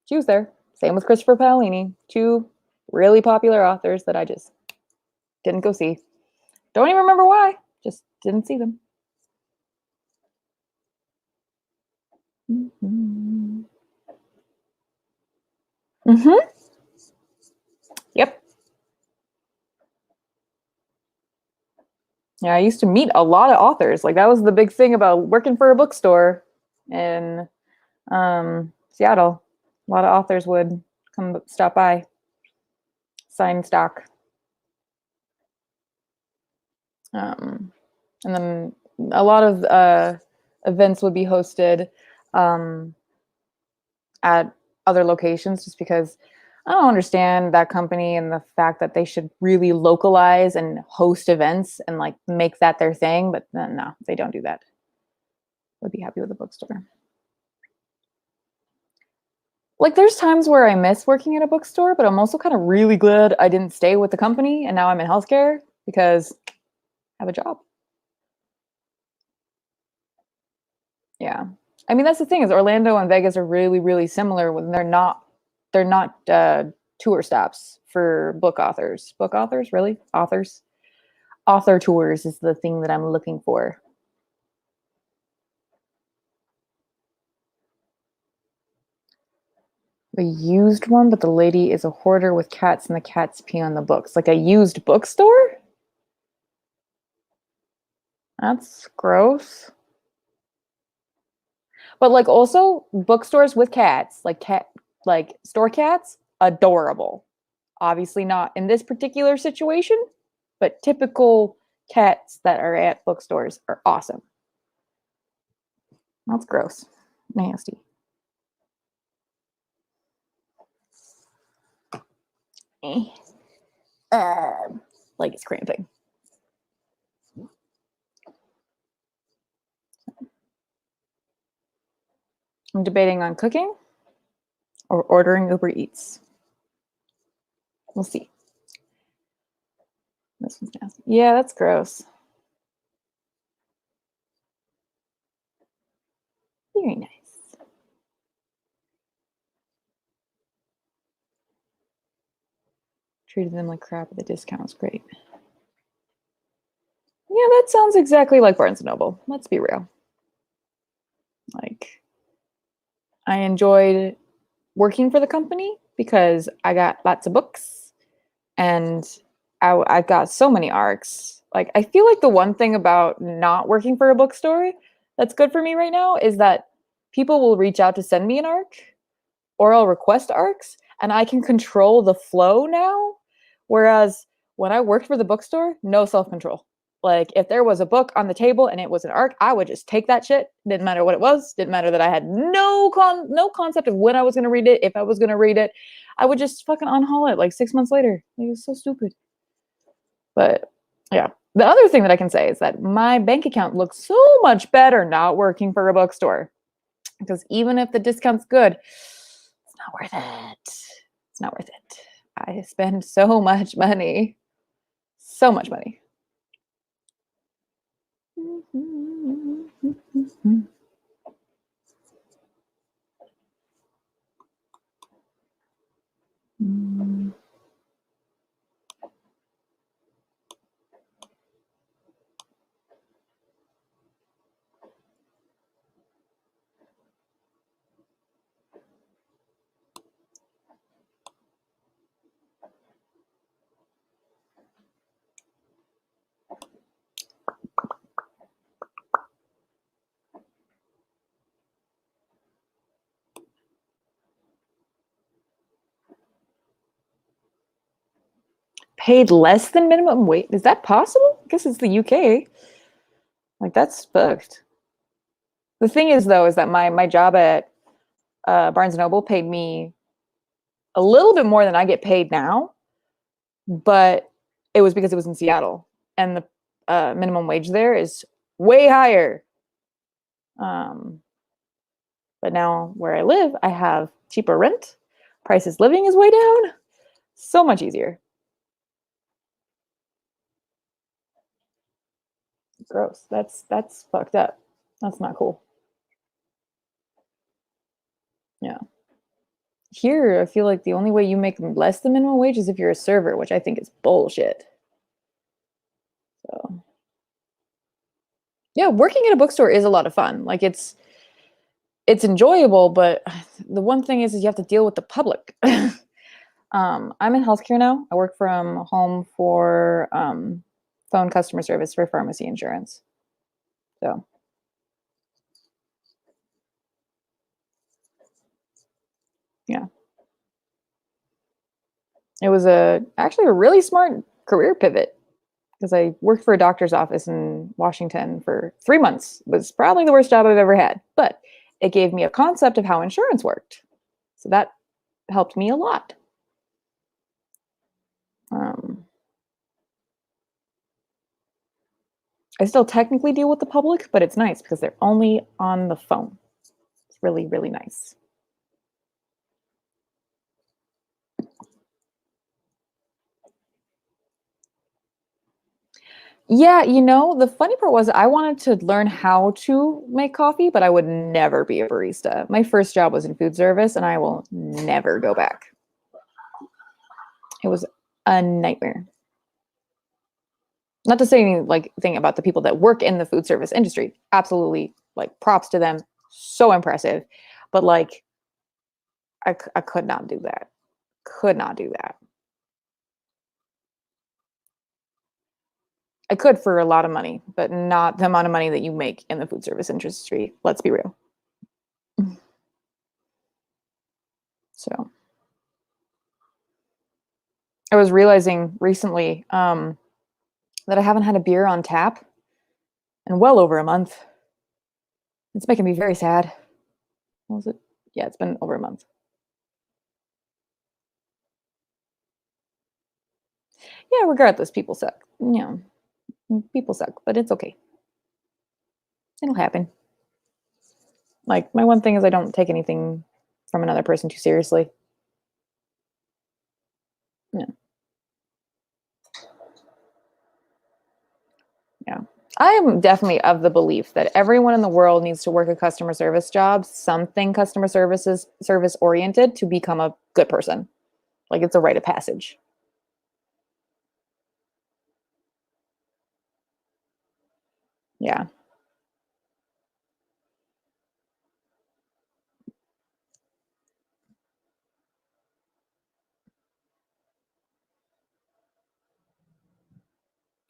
she was there. Same with Christopher Paolini, two really popular authors that I just didn't go see. Don't even remember why. Just didn't see them. Mm-hmm. Mm-hmm. Yep. Yeah, I used to meet a lot of authors. Like that was the big thing about working for a bookstore in Seattle. A lot of authors would come stop by, sign stock. And then a lot of events would be hosted at other locations just because I don't understand that company and the fact that they should really localize and host events and like make that their thing. But no, they don't do that. Would be happy with a bookstore. Like there's times where I miss working at a bookstore, but I'm also kind of really glad I didn't stay with the company and now I'm in healthcare because I have a job. Yeah. I mean, that's the thing is Orlando and Vegas are really, really similar when they're not tour stops for book authors. Book authors, really? Authors? Author tours is the thing that I'm looking for. A used one, but the lady is a hoarder with cats and the cats pee on the books. Like a used bookstore? That's gross. But like also bookstores with cats, like store cats, adorable. Obviously not in this particular situation, but typical cats that are at bookstores are awesome. That's gross. Nasty. Eh. Like it's cramping. I'm debating on cooking or ordering Uber Eats. We'll see. This one's nasty. Yeah, that's gross. Very nice. Treated them like crap, but the discount was great. Yeah, that sounds exactly like Barnes & Noble. Let's be real. Like, I enjoyed working for the company because I got lots of books and I got so many arcs. Like, I feel like the one thing about not working for a bookstore that's good for me right now is that people will reach out to send me an arc or I'll request arcs and I can control the flow now. Whereas when I worked for the bookstore, no self control. Like if there was a book on the table and it was an arc, I would just take that shit. Didn't matter what it was. Didn't matter that I had no concept of when I was gonna read it, if I was gonna read it. I would just fucking unhaul it like 6 months later. It was so stupid. But yeah, the other thing that I can say is that my bank account looks so much better not working for a bookstore because even if the discount's good, it's not worth it. It's not worth it. I spend so much money. So much money. paid less than minimum wage. Is that possible? I guess it's the UK. Like that's fucked. The thing is, though, is that my job at Barnes and Noble paid me a little bit more than I get paid now, but it was because it was in Seattle, and the minimum wage there is way higher. But now where I live, I have cheaper rent. Prices living is way down. So much easier. Gross. That's fucked up. That's not cool. Yeah. Here, I feel like the only way you make less than minimum wage is if you're a server, which I think is bullshit. So, yeah, working at a bookstore is a lot of fun. Like it's enjoyable, but the one thing is you have to deal with the public. I'm in healthcare now. I work from home for phone customer service for pharmacy insurance. So, yeah. It was actually a really smart career pivot because I worked for a doctor's office in Washington for 3 months. It was probably the worst job I've ever had, but it gave me a concept of how insurance worked. So that helped me a lot. I still technically deal with the public, but it's nice because they're only on the phone. It's really, really nice. Yeah, the funny part was I wanted to learn how to make coffee, but I would never be a barista. My first job was in food service, and I will never go back. It was a nightmare. Not to say any like thing about the people that work in the food service industry. Absolutely, like props to them. So impressive. But like, I could not do that. Could not do that. I could for a lot of money, but not the amount of money that you make in the food service industry. Let's be real. So I was realizing recently that I haven't had a beer on tap in well over a month. It's making me very sad. What was it? Yeah, it's been over a month. Yeah, regardless, people suck. People suck, but it's okay. It'll happen. Like, my one thing is I don't take anything from another person too seriously. Yeah. Yeah. I am definitely of the belief that everyone in the world needs to work a customer service job, something customer service oriented to become a good person. Like it's a rite of passage. Yeah.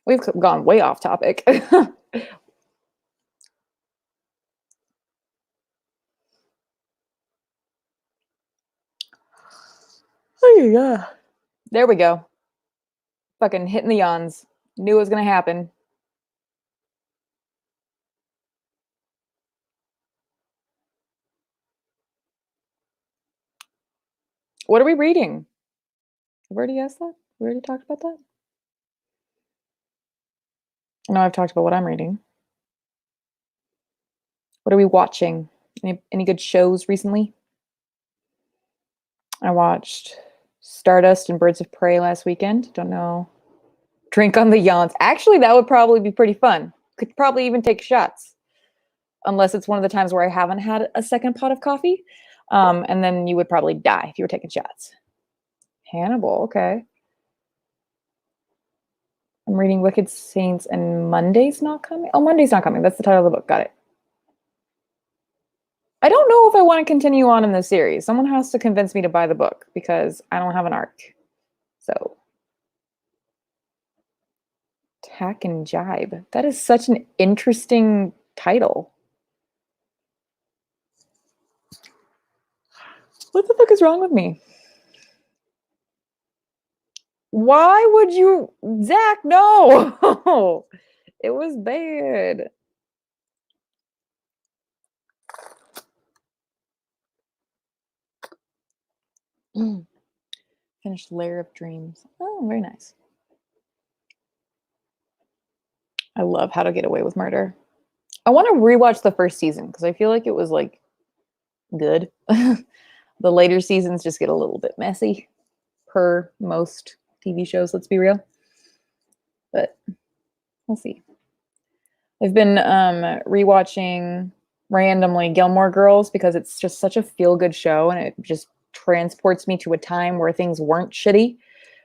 We've gone way off topic. Oh yeah. There we go. Fucking hitting the yawns. Knew it was gonna happen. What are we reading? I've already asked that. We already talked about that. I know I've talked about what I'm reading. What are we watching? Any good shows recently? I watched Stardust and Birds of Prey last weekend. Don't know. Drink on the yawns. Actually, that would probably be pretty fun. Could probably even take shots, unless it's one of the times where I haven't had a second pot of coffee. And then you would probably die if you were taking shots. Hannibal, okay. I'm reading Wicked Saints and Monday's Not Coming. Oh, Monday's Not Coming. That's the title of the book. Got it. I don't know if I want to continue on in the series. Someone has to convince me to buy the book because I don't have an arc. So, Tack and Jibe. That is such an interesting title. What the fuck is wrong with me? Why would you, Zach? No, it was bad. Finished Lair of Dreams. Oh, very nice. I love How to Get Away with Murder. I want to rewatch the first season because I feel like it was like good. The later seasons just get a little bit messy, per most TV shows. Let's be real, but we'll see. I've been rewatching randomly Gilmore Girls because it's just such a feel good show and it just transports me to a time where things weren't shitty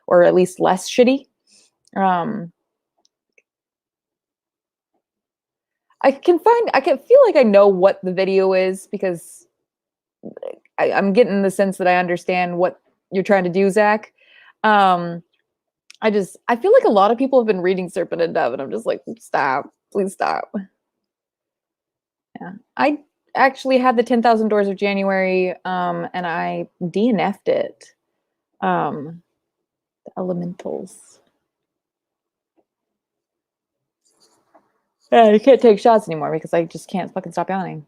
or at least less shitty. I can feel like I know what the video is because I'm getting the sense that I understand what you're trying to do, Zach. I feel like a lot of people have been reading Serpent and Dove, and I'm just like, stop, please stop. Yeah, I actually had the 10,000 Doors of January, and I DNF'd it. The Elementals. Yeah, you can't take shots anymore because I just can't fucking stop yawning.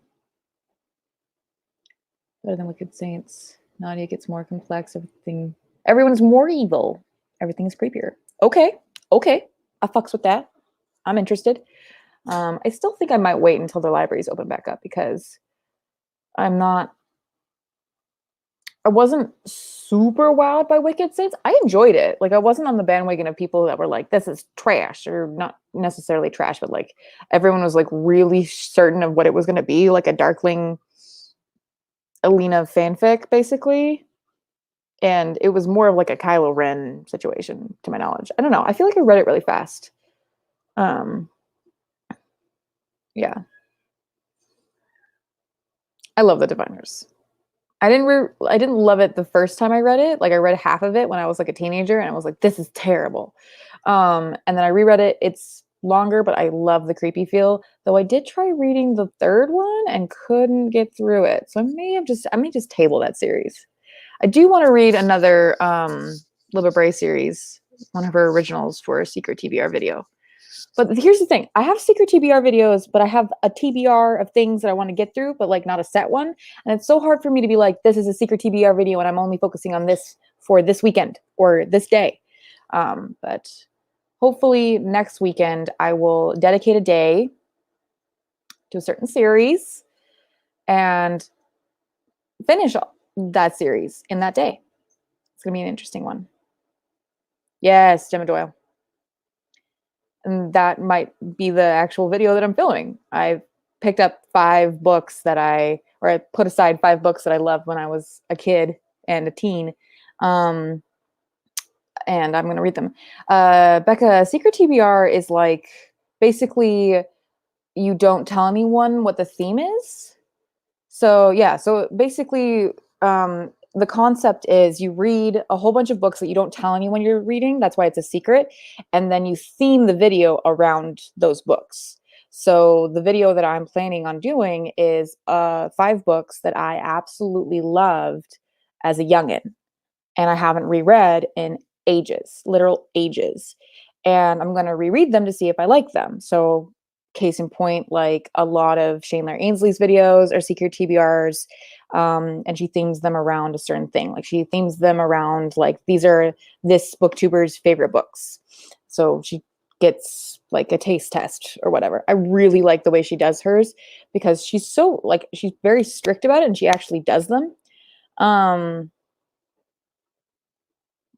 Better than Wicked Saints. Nadia gets more complex. Everyone's more evil. Everything's creepier. Okay. I fucks with that. I'm interested. I still think I might wait until the libraries open back up because I wasn't super wowed by Wicked Saints. I enjoyed it. Like I wasn't on the bandwagon of people that were like, this is trash, or not necessarily trash, but like everyone was like really certain of what it was going to be, like a Darkling Alina fanfic, basically. And it was more of like a Kylo Ren situation, to my knowledge. I don't know. I feel like I read it really fast. Yeah. I love the Diviners. I didn't love it the first time I read it. Like I read half of it when I was like a teenager and I was like, this is terrible. And then I reread it. It's longer, but I love the creepy feel. Though I did try reading the third one and couldn't get through it. So I may just table that series. I do want to read another Libba Bray series, one of her originals for a secret TBR video. But here's the thing. I have secret TBR videos, but I have a TBR of things that I want to get through, but like not a set one. And it's so hard for me to be like, this is a secret TBR video and I'm only focusing on this for this weekend or this day. But hopefully next weekend, I will dedicate a day to a certain series and finish that series in that day. It's going to be an interesting one. Yes, Gemma Doyle. And that might be the actual video that I'm filming. I've picked up 5 books I put aside 5 books that I loved when I was a kid and a teen. And I'm going to read them. Becca, Secret TBR is like basically you don't tell anyone what the theme is. So yeah, so basically the concept is you read a whole bunch of books that you don't tell anyone you're reading. That's why it's a secret. And then you theme the video around those books. So the video that I'm planning on doing is 5 books that I absolutely loved as a youngin' and I haven't reread in ages, literal ages. And I'm going to reread them to see if I like them. So case in point, like a lot of Shane Ainsley's videos are secret TBRs, and she themes them around a certain thing. Like she themes them around like these are this booktuber's favorite books. So she gets like a taste test or whatever. I really like the way she does hers because she's so like she's very strict about it and she actually does them.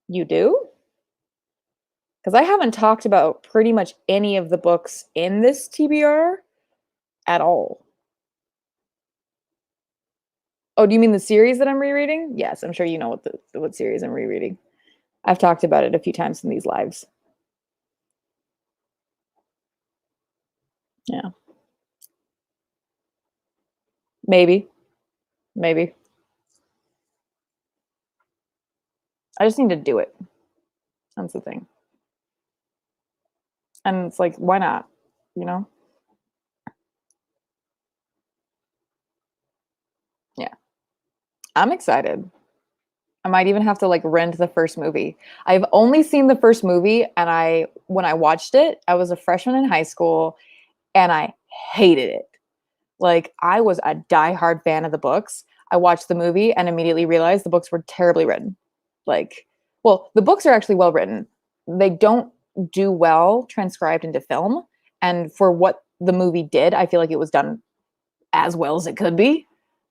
You do? Because I haven't talked about pretty much any of the books in this TBR at all. Oh, do you mean the series that I'm rereading? Yes, I'm sure you know what series I'm rereading. I've talked about it a few times in these lives. Yeah. Maybe. Maybe. I just need to do it. That's the thing. And it's like, why not? You know? Yeah. I'm excited. I might even have to like rent the first movie. I've only seen the first movie, and when I watched it, I was a freshman in high school and I hated it. Like I was a diehard fan of the books. I watched the movie and immediately realized the books were terribly written. Like, well, the books are actually well written. They don't do well transcribed into film. And for what the movie did, I feel like it was done as well as it could be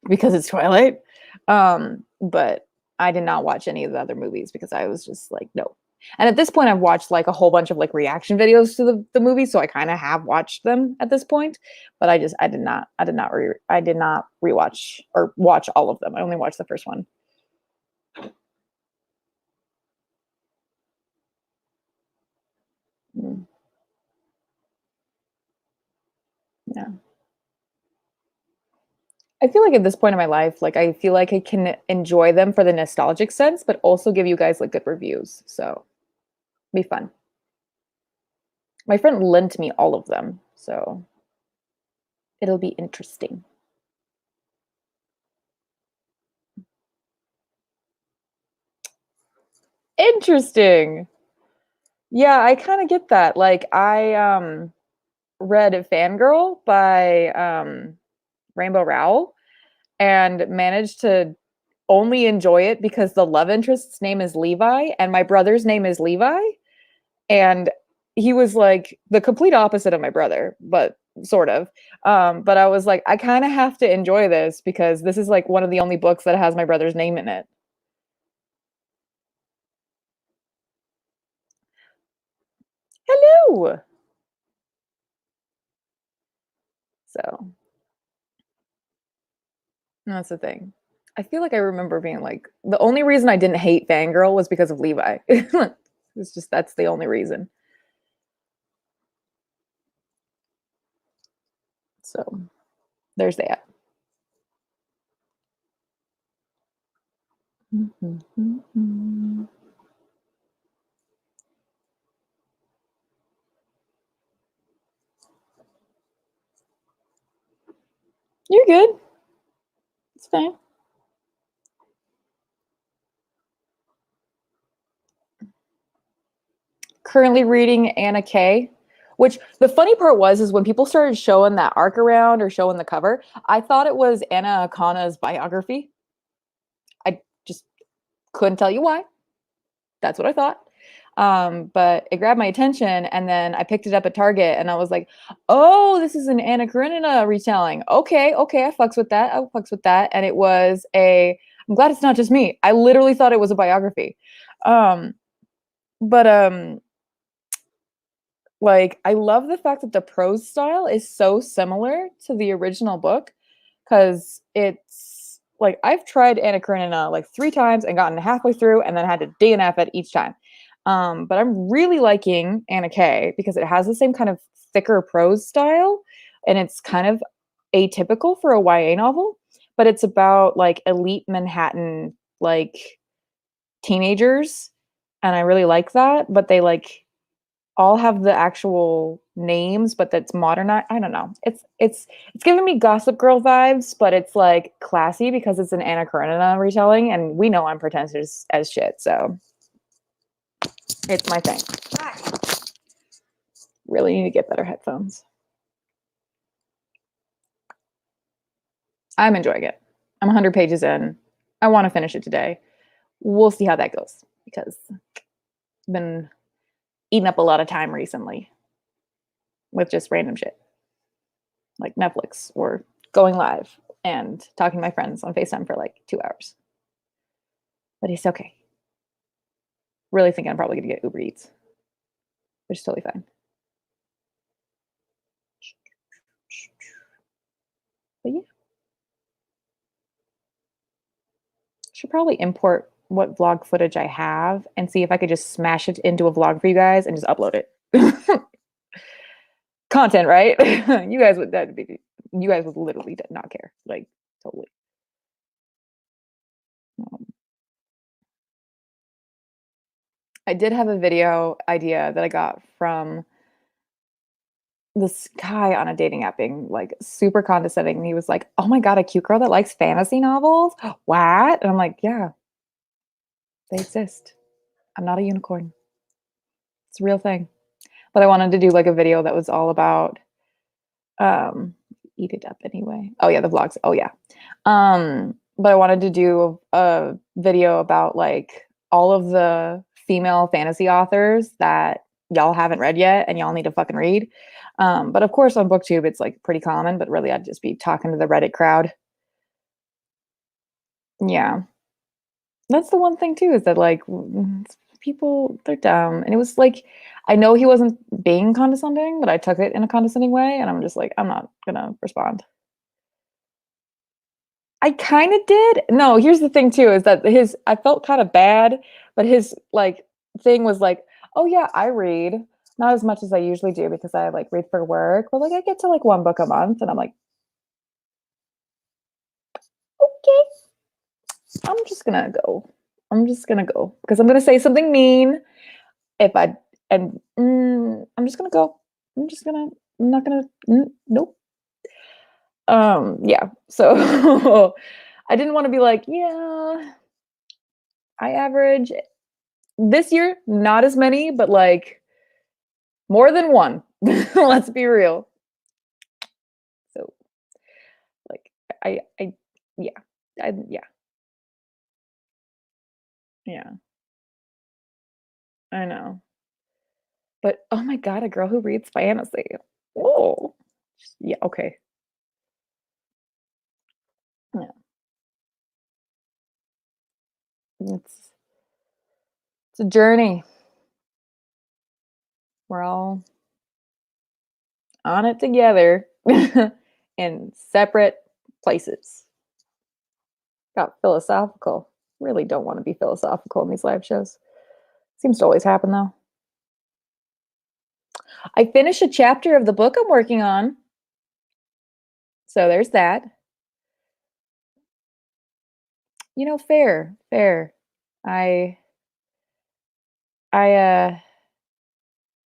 because it's Twilight. But I did not watch any of the other movies because I was just like, no. And at this point, I've watched like a whole bunch of like reaction videos to the movie, so I kind of have watched them at this point. But I did not rewatch or watch all of them. I only watched the first one. Mm, yeah. I feel like at this point in my life, like I feel like I can enjoy them for the nostalgic sense, but also give you guys like good reviews. So be fun. My friend lent me all of them, so it'll be interesting. Interesting. Yeah, I kind of get that. Like I read Fangirl by Rainbow Rowell and managed to only enjoy it because the love interest's name is Levi and my brother's name is Levi. And he was like the complete opposite of my brother, but sort of. But I was like, I kind of have to enjoy this because this is like one of the only books that has my brother's name in it. Hello. So that's the thing. I feel like I remember being like, the only reason I didn't hate Fangirl was because of Levi. It's just that's the only reason. So there's that. You're good. It's fine. Currently reading Anna Kay, which the funny part was is when people started showing that arc around or showing the cover, I thought it was Anna Akana's biography. I just couldn't tell you why. That's what I thought. But it grabbed my attention, and then I picked it up at Target, and I was like, "Oh, this is an Anna Karenina retelling. Okay, okay, I fucks with that. I fucks with that." And it was a. I'm glad it's not just me. I literally thought it was a biography. Um, but like I love the fact that the prose style is so similar to the original book because it's like I've tried Anna Karenina like 3 times and gotten halfway through and then had to DNF it each time. But I'm really liking Anna Kay because it has the same kind of thicker prose style and it's kind of atypical for a YA novel, but it's about like elite Manhattan like teenagers and I really like that, but they like all have the actual names, but that's modernized. I don't know. It's giving me Gossip Girl vibes, but it's like classy because it's an Anna Karenina retelling, and we know I'm pretentious as shit, so it's my thing. Really need to get better headphones. I'm enjoying it. I'm 100 pages in. I want to finish it today. We'll see how that goes because I've been eating up a lot of time recently with just random shit like Netflix or going live and talking to my friends on FaceTime for like 2 hours. But it's okay. Really thinking I'm probably gonna get Uber Eats, which is totally fine. But yeah, should probably import what vlog footage I have and see if I could just smash it into a vlog for you guys and just upload it. Content, right? You guys would literally not care, like totally. Um, I did have a video idea that I got from this guy on a dating app being like super condescending. And he was like, "Oh my god, a cute girl that likes fantasy novels? What?" And I'm like, "Yeah, They exist. I'm not a unicorn. It's a real thing. But I wanted to do like a video that was all about um eat it up anyway. Oh yeah, the vlogs. Oh yeah. But I wanted to do a video about like all of the female fantasy authors that y'all haven't read yet and y'all need to fucking read. But of course on BookTube it's like pretty common, but really I'd just be talking to the Reddit crowd. Yeah. That's the one thing too, is that like people, they're dumb. And it was like, I know he wasn't being condescending, but I took it in a condescending way, and I'm just like, I'm not gonna respond. I kind of did. No, here's the thing too, is that I felt kind of bad, but his like thing was like, oh yeah, I read. Not as much as I usually do because I like read for work, but like I get to like one book a month, and I'm like, okay, I'm just gonna go. I'm just gonna go because I'm gonna say something mean if I and I'm just gonna go. I'm not gonna nope. Yeah. So I didn't want to be like, yeah, I average this year, not as many, but like more than one. Let's be real. So like I yeah. Yeah. Yeah. I know. But oh my god, a girl who reads fantasy. Oh. Yeah, okay. Yeah. It's it's a journey. We're all on it together in separate places. Got philosophical. Really don't want to be philosophical in these live shows. Seems to always happen though. I finished a chapter of the book I'm working on. So there's that. You know, fair. I I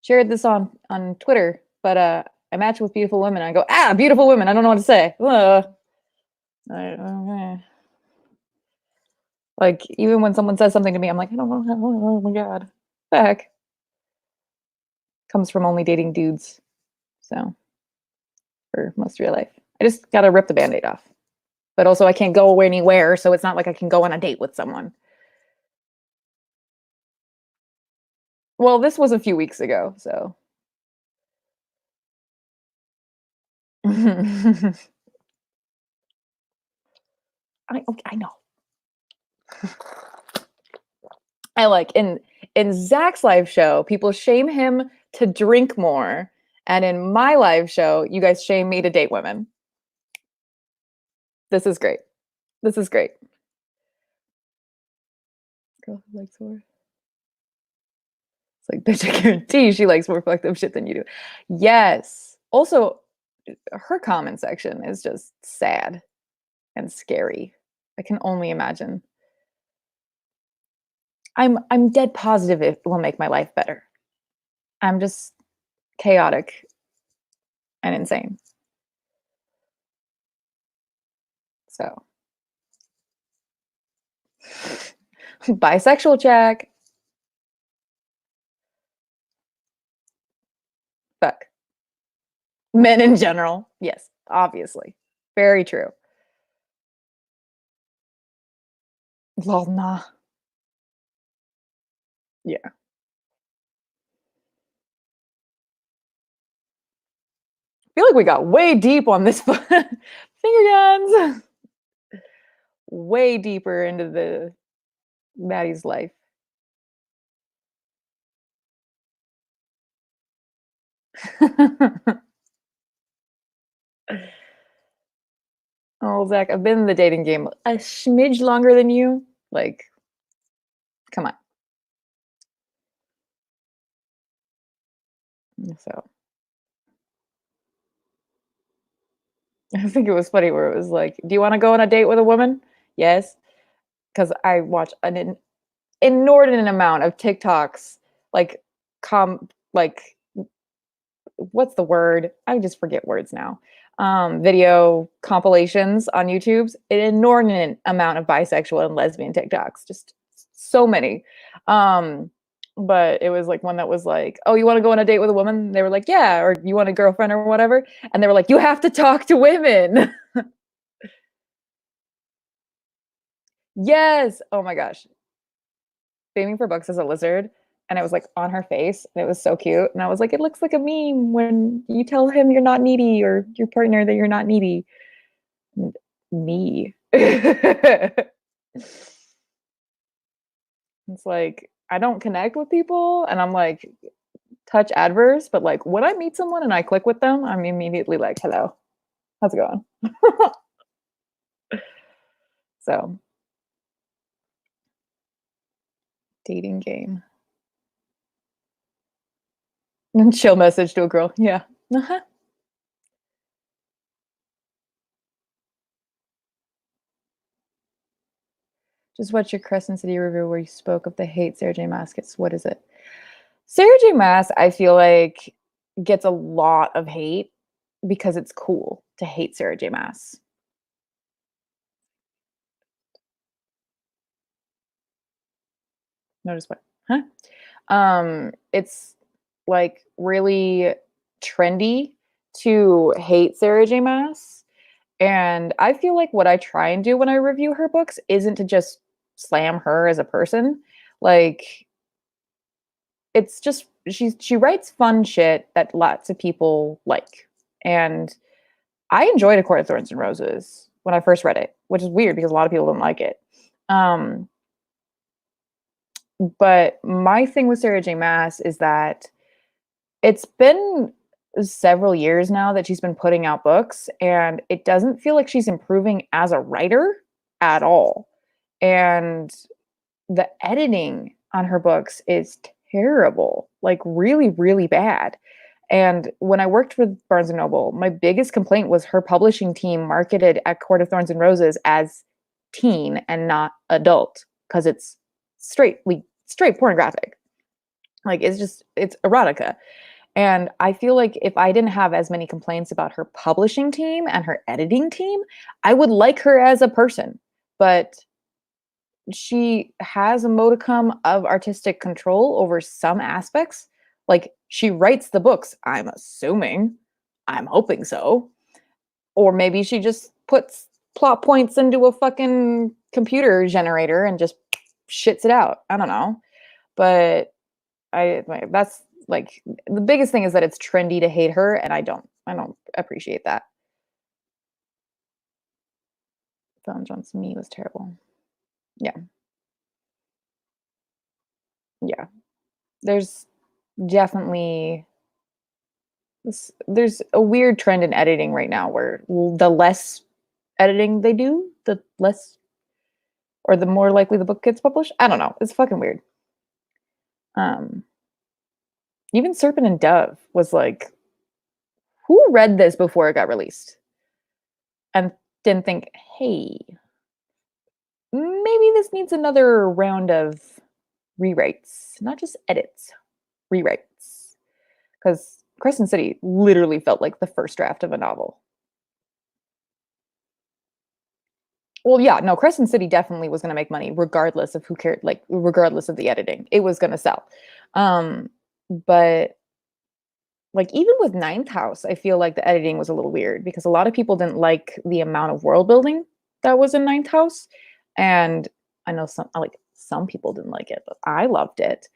shared this on Twitter, but I match with beautiful women. I go, beautiful women. I don't know what to say. Like even when someone says something to me, I'm like, I don't know. Oh my god, the heck. Comes from only dating dudes, so for most of your life, I just gotta rip the band-aid off. But also, I can't go anywhere, so it's not like I can go on a date with someone. Well, this was a few weeks ago, so. I know. I like in Zach's live show, people shame him to drink more, and in my live show, you guys shame me to date women. This is great. This is great. Girl who likes more. It's like, bitch, I guarantee she likes more fucked up shit than you do. Yes. Also, her comment section is just sad and scary. I can only imagine. I'm dead positive it will make my life better. I'm just chaotic and insane. So bisexual check. Fuck. Men in general. Yes, obviously. Very true. Lol, nah. Yeah. I feel like we got way deep on this finger guns. Way deeper into the Maddie's life. Oh, Zach, I've been in the dating game a smidge longer than you. Like, come on. So I think it was funny where it was like, do you want to go on a date with a woman? Yes. Because I watch an inordinate amount of TikToks, like, like, what's the word? I just forget words now. Video compilations on YouTube's an inordinate amount of bisexual and lesbian TikToks. Just So many. Um, but it was like one that was like, "Oh, you want to go on a date with a woman?" They were like, "Yeah," or "You want a girlfriend or whatever?" And they were like, "You have to talk to women." Yes. Oh my gosh. Faming for books as a lizard, and it was like on her face, and it was so cute. And I was like, "It looks like a meme when you tell him you're not needy or your partner that you're not needy." Me. It's like I don't connect with people, and I'm like touch adverse, but like when I meet someone and I click with them, I'm immediately like, "Hello, how's it going?" So, dating game. And chill message to a girl. Yeah. Uh-huh. Just watch your Crescent City review where you spoke of the hate Sarah J. Maas gets. What is it? Sarah J. Maas, I feel like, gets a lot of hate because it's cool to hate Sarah J. Maas. Notice what? Huh? It's like really trendy to hate Sarah J. Maas. And I feel like what I try and do when I review her books isn't to just slam her as a person. Like it's just she writes fun shit that lots of people like. And I enjoyed A Court of Thorns and Roses when I first read it, which is weird because a lot of people didn't like it. Um, but my thing with Sarah J. Maas is that it's been several years now that she's been putting out books, and it doesn't feel like she's improving as a writer at all. And the editing on her books is terrible, like really, really bad. And when I worked with Barnes and Noble, my biggest complaint was her publishing team marketed A Court of Thorns and Roses as teen and not adult because it's straight pornographic. Like it's erotica. And I feel like if I didn't have as many complaints about her publishing team and her editing team, I would like her as a person. But she has a modicum of artistic control over some aspects. Like she writes the books, I'm assuming. I'm hoping so. Or maybe she just puts plot points into a fucking computer generator and just shits it out. I don't know. But that's like the biggest thing is that it's trendy to hate her, and I don't appreciate that. Don Johnson Me was terrible. Yeah. Yeah. There's definitely there's a weird trend in editing right now where the less editing they do, the less or the more likely the book gets published. I don't know. It's fucking weird. Um, even Serpent and Dove was like, who read this before it got released and didn't think, hey, maybe this needs another round of rewrites, not just edits, rewrites. Because Crescent City literally felt like the first draft of a novel. Well, yeah, no, Crescent City definitely was going to make money regardless of who cared, like regardless of the editing. It was going to sell. Um, but like even with Ninth House, I feel like the editing was a little weird because a lot of people didn't like the amount of world building that was in Ninth House. And I know some people didn't like it, but I loved it.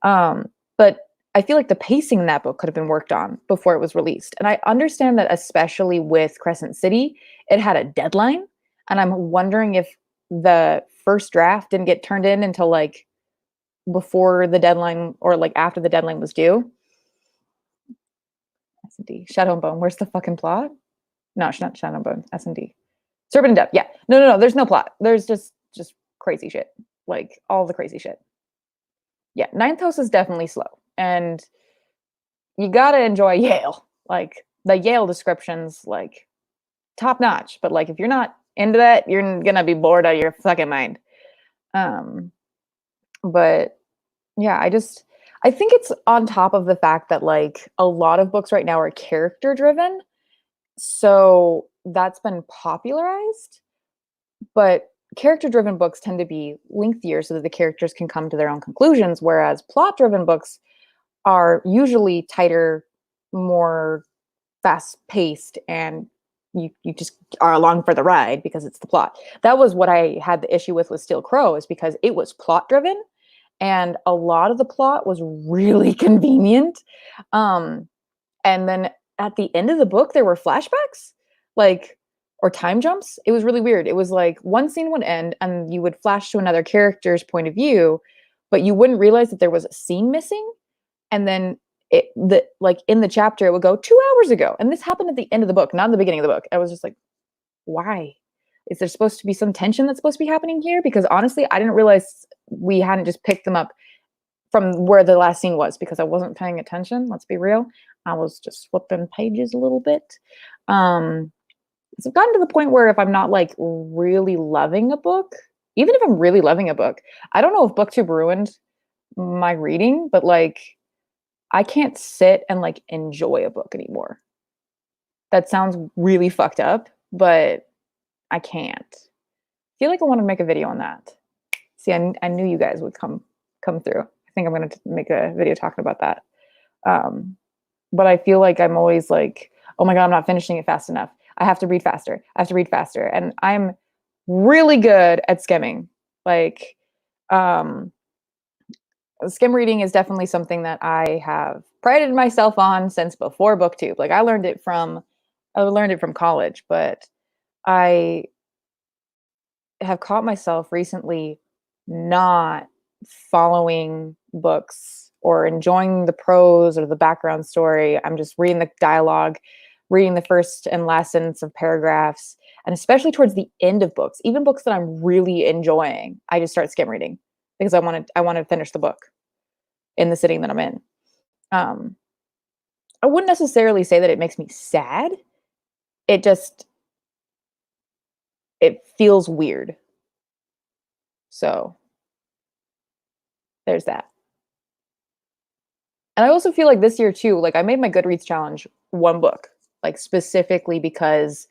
But I feel like the pacing in that book could have been worked on before it was released. And I understand that especially with Crescent City, it had a deadline. And I'm wondering if the first draft didn't get turned in until like before the deadline or like after the deadline was due. S&D. Shadow and Bone. Where's the fucking plot? No, it's not Shadow and Bone. S&D. Serpent and Dove. Yeah. No. There's no plot. There's just crazy shit. Like all the crazy shit. Yeah. Ninth House is definitely slow. And you gotta enjoy Yale. Like the Yale descriptions, like top notch. But like if you're not into that, you're gonna be bored out of your fucking mind. Um, but yeah, I think it's on top of the fact that like a lot of books right now are character driven. So that's been popularized. But character-driven books tend to be lengthier so that the characters can come to their own conclusions, whereas plot-driven books are usually tighter, more fast-paced, and you just are along for the ride because it's the plot. That was what I had the issue with Steel Crow, is because it was plot-driven, and a lot of the plot was really convenient. Um, and then at the end of the book, there were flashbacks, like, or time jumps. It was really weird. It was like one scene would end and you would flash to another character's point of view, but you wouldn't realize that there was a scene missing. And then like in the chapter, it would go 2 hours ago. And this happened at the end of the book, not in the beginning of the book. I was just like, why? Is there supposed to be some tension that's supposed to be happening here? Because honestly, I didn't realize we hadn't just picked them up from where the last scene was, because I wasn't paying attention. Let's be real. I was just flipping pages a little bit. So I've gotten to the point where if I'm not like really loving a book, even if I'm really loving a book, I don't know if BookTube ruined my reading, but like I can't sit and like enjoy a book anymore. That sounds really fucked up, but I can't. I feel like I want to make a video on that. See, I knew you guys would come through. I think I'm going to make a video talking about that. But I feel like I'm always like, oh my God, I'm not finishing it fast enough. I have to read faster. I have to read faster. And I'm really good at skimming. Like, skim reading is definitely something that I have prided myself on since before BookTube. Like I learned it from college, but I have caught myself recently not following books or enjoying the prose or the background story. I'm just reading the dialogue, reading the first and last sentence of paragraphs, and especially towards the end of books, even books that I'm really enjoying, I just start skim reading because I want to finish the book in the sitting that I'm in. Um, I wouldn't necessarily say that it makes me sad. It just it feels weird. So there's that. And I also feel like this year too, like I made my Goodreads challenge one book, like specifically because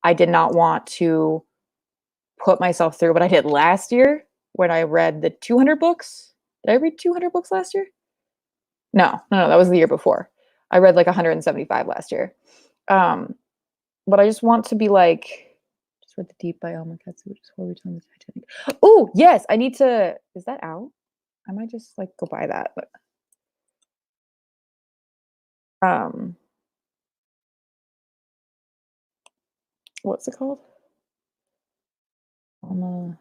I did not want to put myself through what I did last year when I read the 200 books. Did I read 200 books last year? No, that was the year before. I read like 175 last year. But I just want to be like, just read The Deep by Alma Katsu, just before we turn the Titanic. Oh, yes, I need to, is that out? I might just like go buy that. But, um, what's it called? Alma.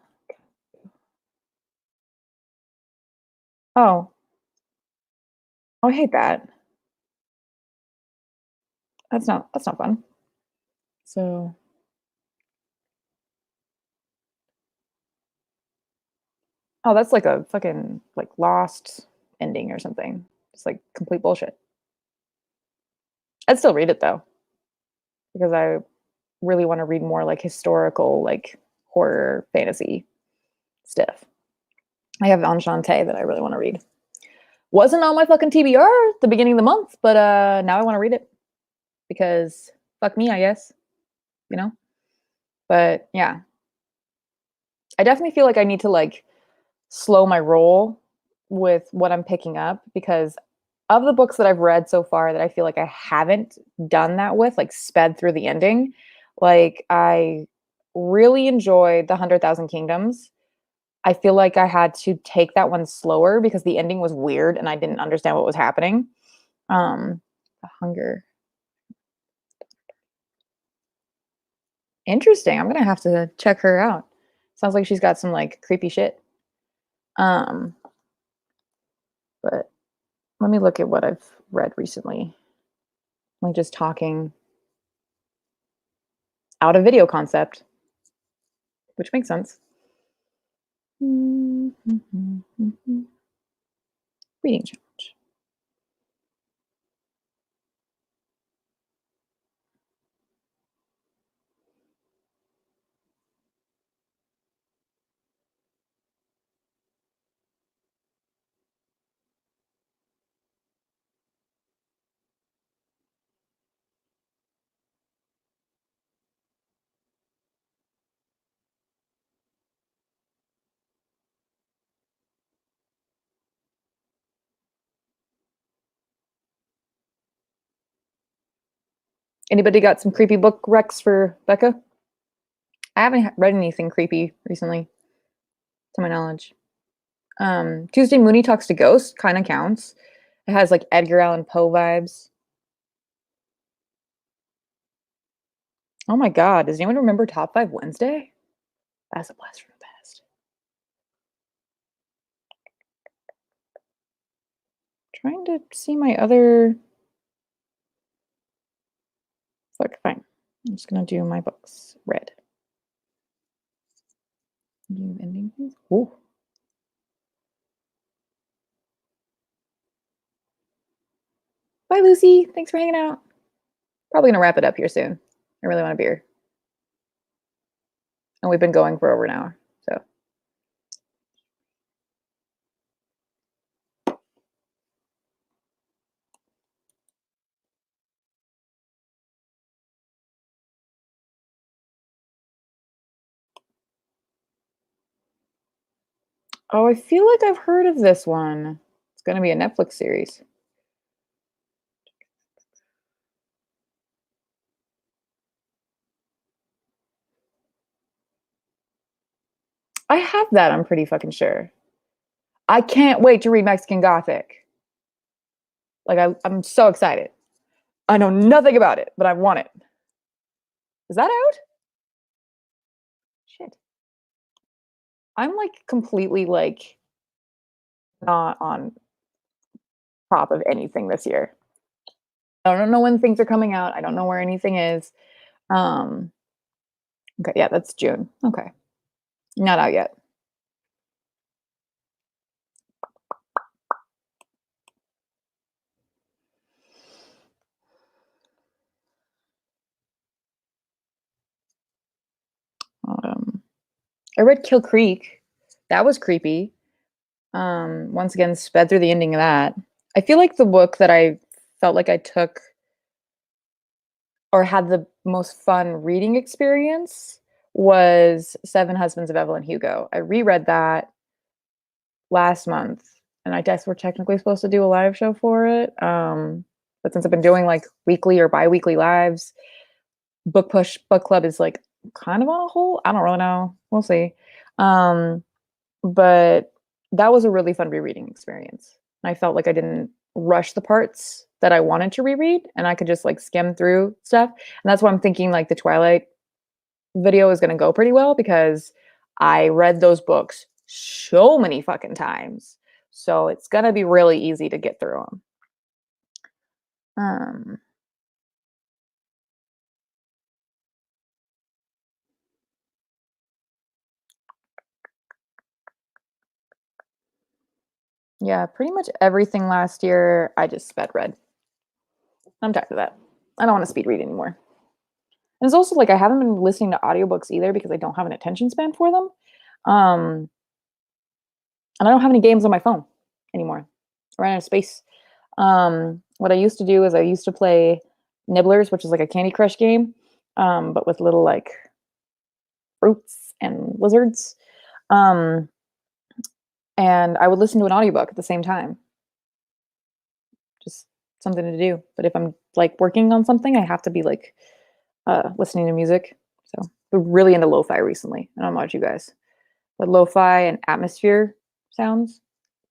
Oh, oh, I hate that. That's not fun. So, oh, that's like a fucking like lost ending or something. It's like complete bullshit. I'd still read it though because I really want to read more like historical, like horror fantasy stuff. I have Enchante that I really want to read. Wasn't on my fucking TBR at the beginning of the month, but now I want to read it because fuck me, I guess, you know? But yeah, I definitely feel like I need to like slow my roll with what I'm picking up because of the books that I've read so far that I feel like I haven't done that with, like sped through the ending, like I really enjoyed The 100,000 Kingdoms. I feel like I had to take that one slower because the ending was weird and I didn't understand what was happening. The Hunger. Interesting. I'm gonna have to check her out. Sounds like she's got some like creepy shit. Um, but let me look at what I've read recently. Like just talking out of video concept, which makes sense. Reading challenge. Anybody got some creepy book recs for Becca? I haven't read anything creepy recently, to my knowledge. Tuesday Mooney Talks to Ghosts kind of counts. It has like Edgar Allan Poe vibes. Oh my God, does anyone remember Top 5 Wednesday? That's a blast from the past. Trying to see my other. Fuck, fine. I'm just gonna do my books. Red. New ending. Ooh. Bye, Lucy. Thanks for hanging out. Probably gonna wrap it up here soon. I really want a beer. And we've been going for over an hour, so. Oh, I feel like I've heard of this one. It's gonna be a Netflix series. I have that, I'm pretty fucking sure. I can't wait to read Mexican Gothic. Like, I'm so excited. I know nothing about it, but I want it. Is that out? Shit. I'm like completely like not on top of anything this year. I don't know when things are coming out. I don't know where anything is. Okay, yeah, that's June. Okay. Not out yet. I read Kill Creek. That was creepy. Once again, sped through the ending of that. I feel like the book that I felt like I took or had the most fun reading experience was Seven Husbands of Evelyn Hugo. I reread that last month, and I guess we're technically supposed to do a live show for it. But since I've been doing like weekly or bi-weekly lives, Book Push Book Club is like kind of on a hold. I don't really know. We'll see. But that was a really fun rereading experience. I felt like I didn't rush the parts that I wanted to reread, and I could just like skim through stuff. And that's why I'm thinking like the Twilight video is going to go pretty well, because I read those books so many fucking times. So it's going to be really easy to get through them. Yeah, pretty much everything last year I just sped read. I'm tired of that. I don't want to speed read anymore. And it's also like I haven't been listening to audiobooks either because I don't have an attention span for them. And I don't have any games on my phone anymore. I ran out of space. What I used to do is I used to play Nibblers, which is like a Candy Crush game, but with little like fruits and lizards. And I would listen to an audiobook at the same time. Just something to do. But if I'm like working on something, I have to be like listening to music. So we're really into lo-fi recently. I don't know about you guys, but lo-fi and atmosphere sounds,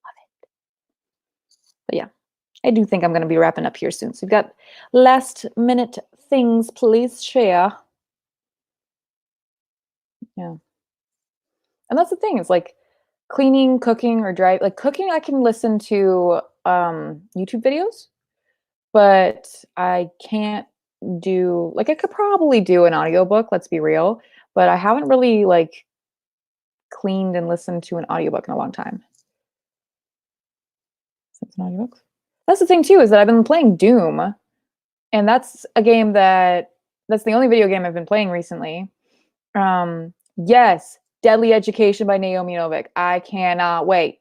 love it. But yeah, I do think I'm going to be wrapping up here soon. So we've got last minute things, please share. Yeah. And that's the thing, is like cleaning, cooking, or like cooking, I can listen to YouTube videos, but I can't do, like I could probably do an audiobook, let's be real, but I haven't really like cleaned and listened to an audiobook in a long time. Since an audiobook. That's the thing too, is that I've been playing Doom, and that's a game that's the only video game I've been playing recently. Yes, Deadly Education by Naomi Novik. I cannot wait.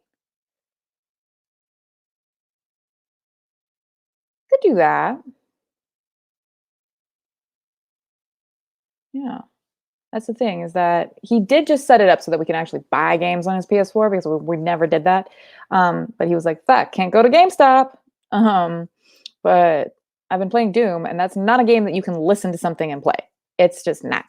Could do that. Yeah. That's the thing, is that he did just set it up so that we can actually buy games on his PS4, because we never did that. But he was like, fuck, can't go to GameStop. But I've been playing Doom, and that's not a game that you can listen to something and play. It's just not.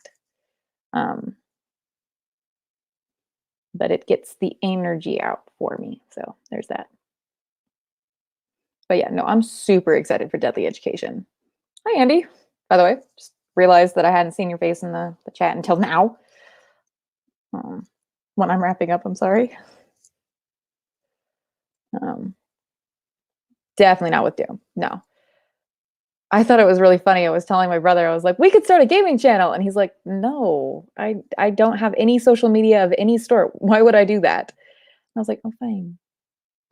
But it gets the energy out for me. So there's that. But yeah, no, I'm super excited for Deadly Education. Hi, Andy. By the way, just realized that I hadn't seen your face in the chat until now. When I'm wrapping up, I'm sorry. Definitely not with Doom. No. I thought it was really funny. I was telling my brother, I was like, we could start a gaming channel. And he's like, no, I don't have any social media of any sort. Why would I do that? And I was like, oh, fine.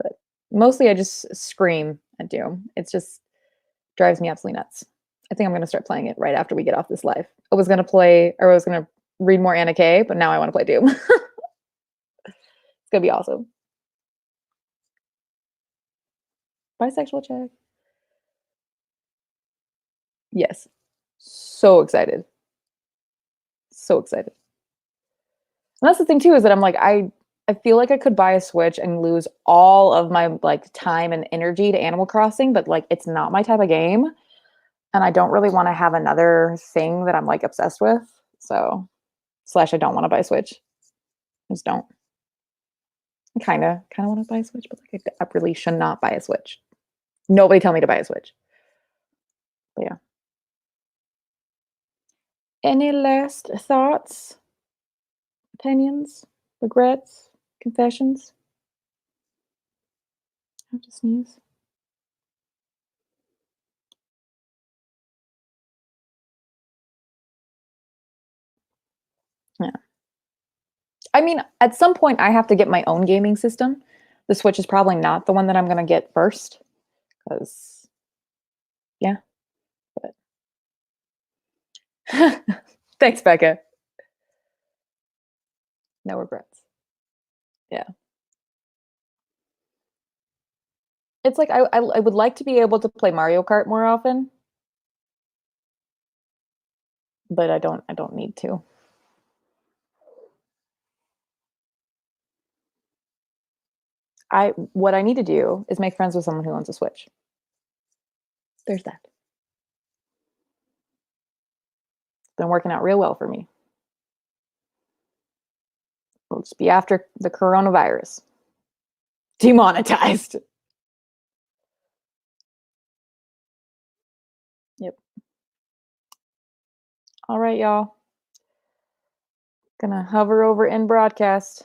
But mostly I just scream at Doom. It just drives me absolutely nuts. I think I'm going to start playing it right after we get off this live. I was going to read more Anna Kay, but now I want to play Doom. It's going to be awesome. Bisexual check. Yes. So excited. So excited. And that's the thing too, is that I'm like, I feel like I could buy a Switch and lose all of my like time and energy to Animal Crossing, but like it's not my type of game. And I don't really want to have another thing that I'm like obsessed with. So / I don't want to buy a Switch. I just don't. I kind of want to buy a Switch, but like I really should not buy a Switch. Nobody tell me to buy a Switch. But yeah. Any last thoughts, opinions, regrets, confessions? I have to sneeze. Yeah. I mean, at some point, I have to get my own gaming system. The Switch is probably not the one that I'm going to get first, because, yeah. But thanks, Becca. No regrets. Yeah. It's like I would like to be able to play Mario Kart more often, but I don't need to. What I need to do is make friends with someone who owns a Switch. There's that. It's been working out real well for me. It'll just be after the coronavirus. Demonetized. Yep. All right, y'all. Gonna hover over in broadcast.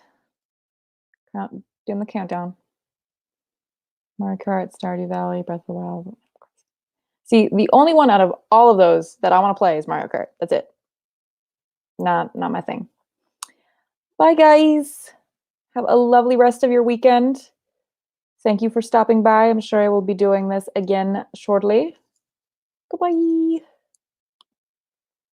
Doing the countdown. Mario Kart, Stardew Valley, Breath of the Wild. See, the only one out of all of those that I want to play is Mario Kart. That's it. Not my thing. Bye, guys. Have a lovely rest of your weekend. Thank you for stopping by. I'm sure I will be doing this again shortly. Goodbye.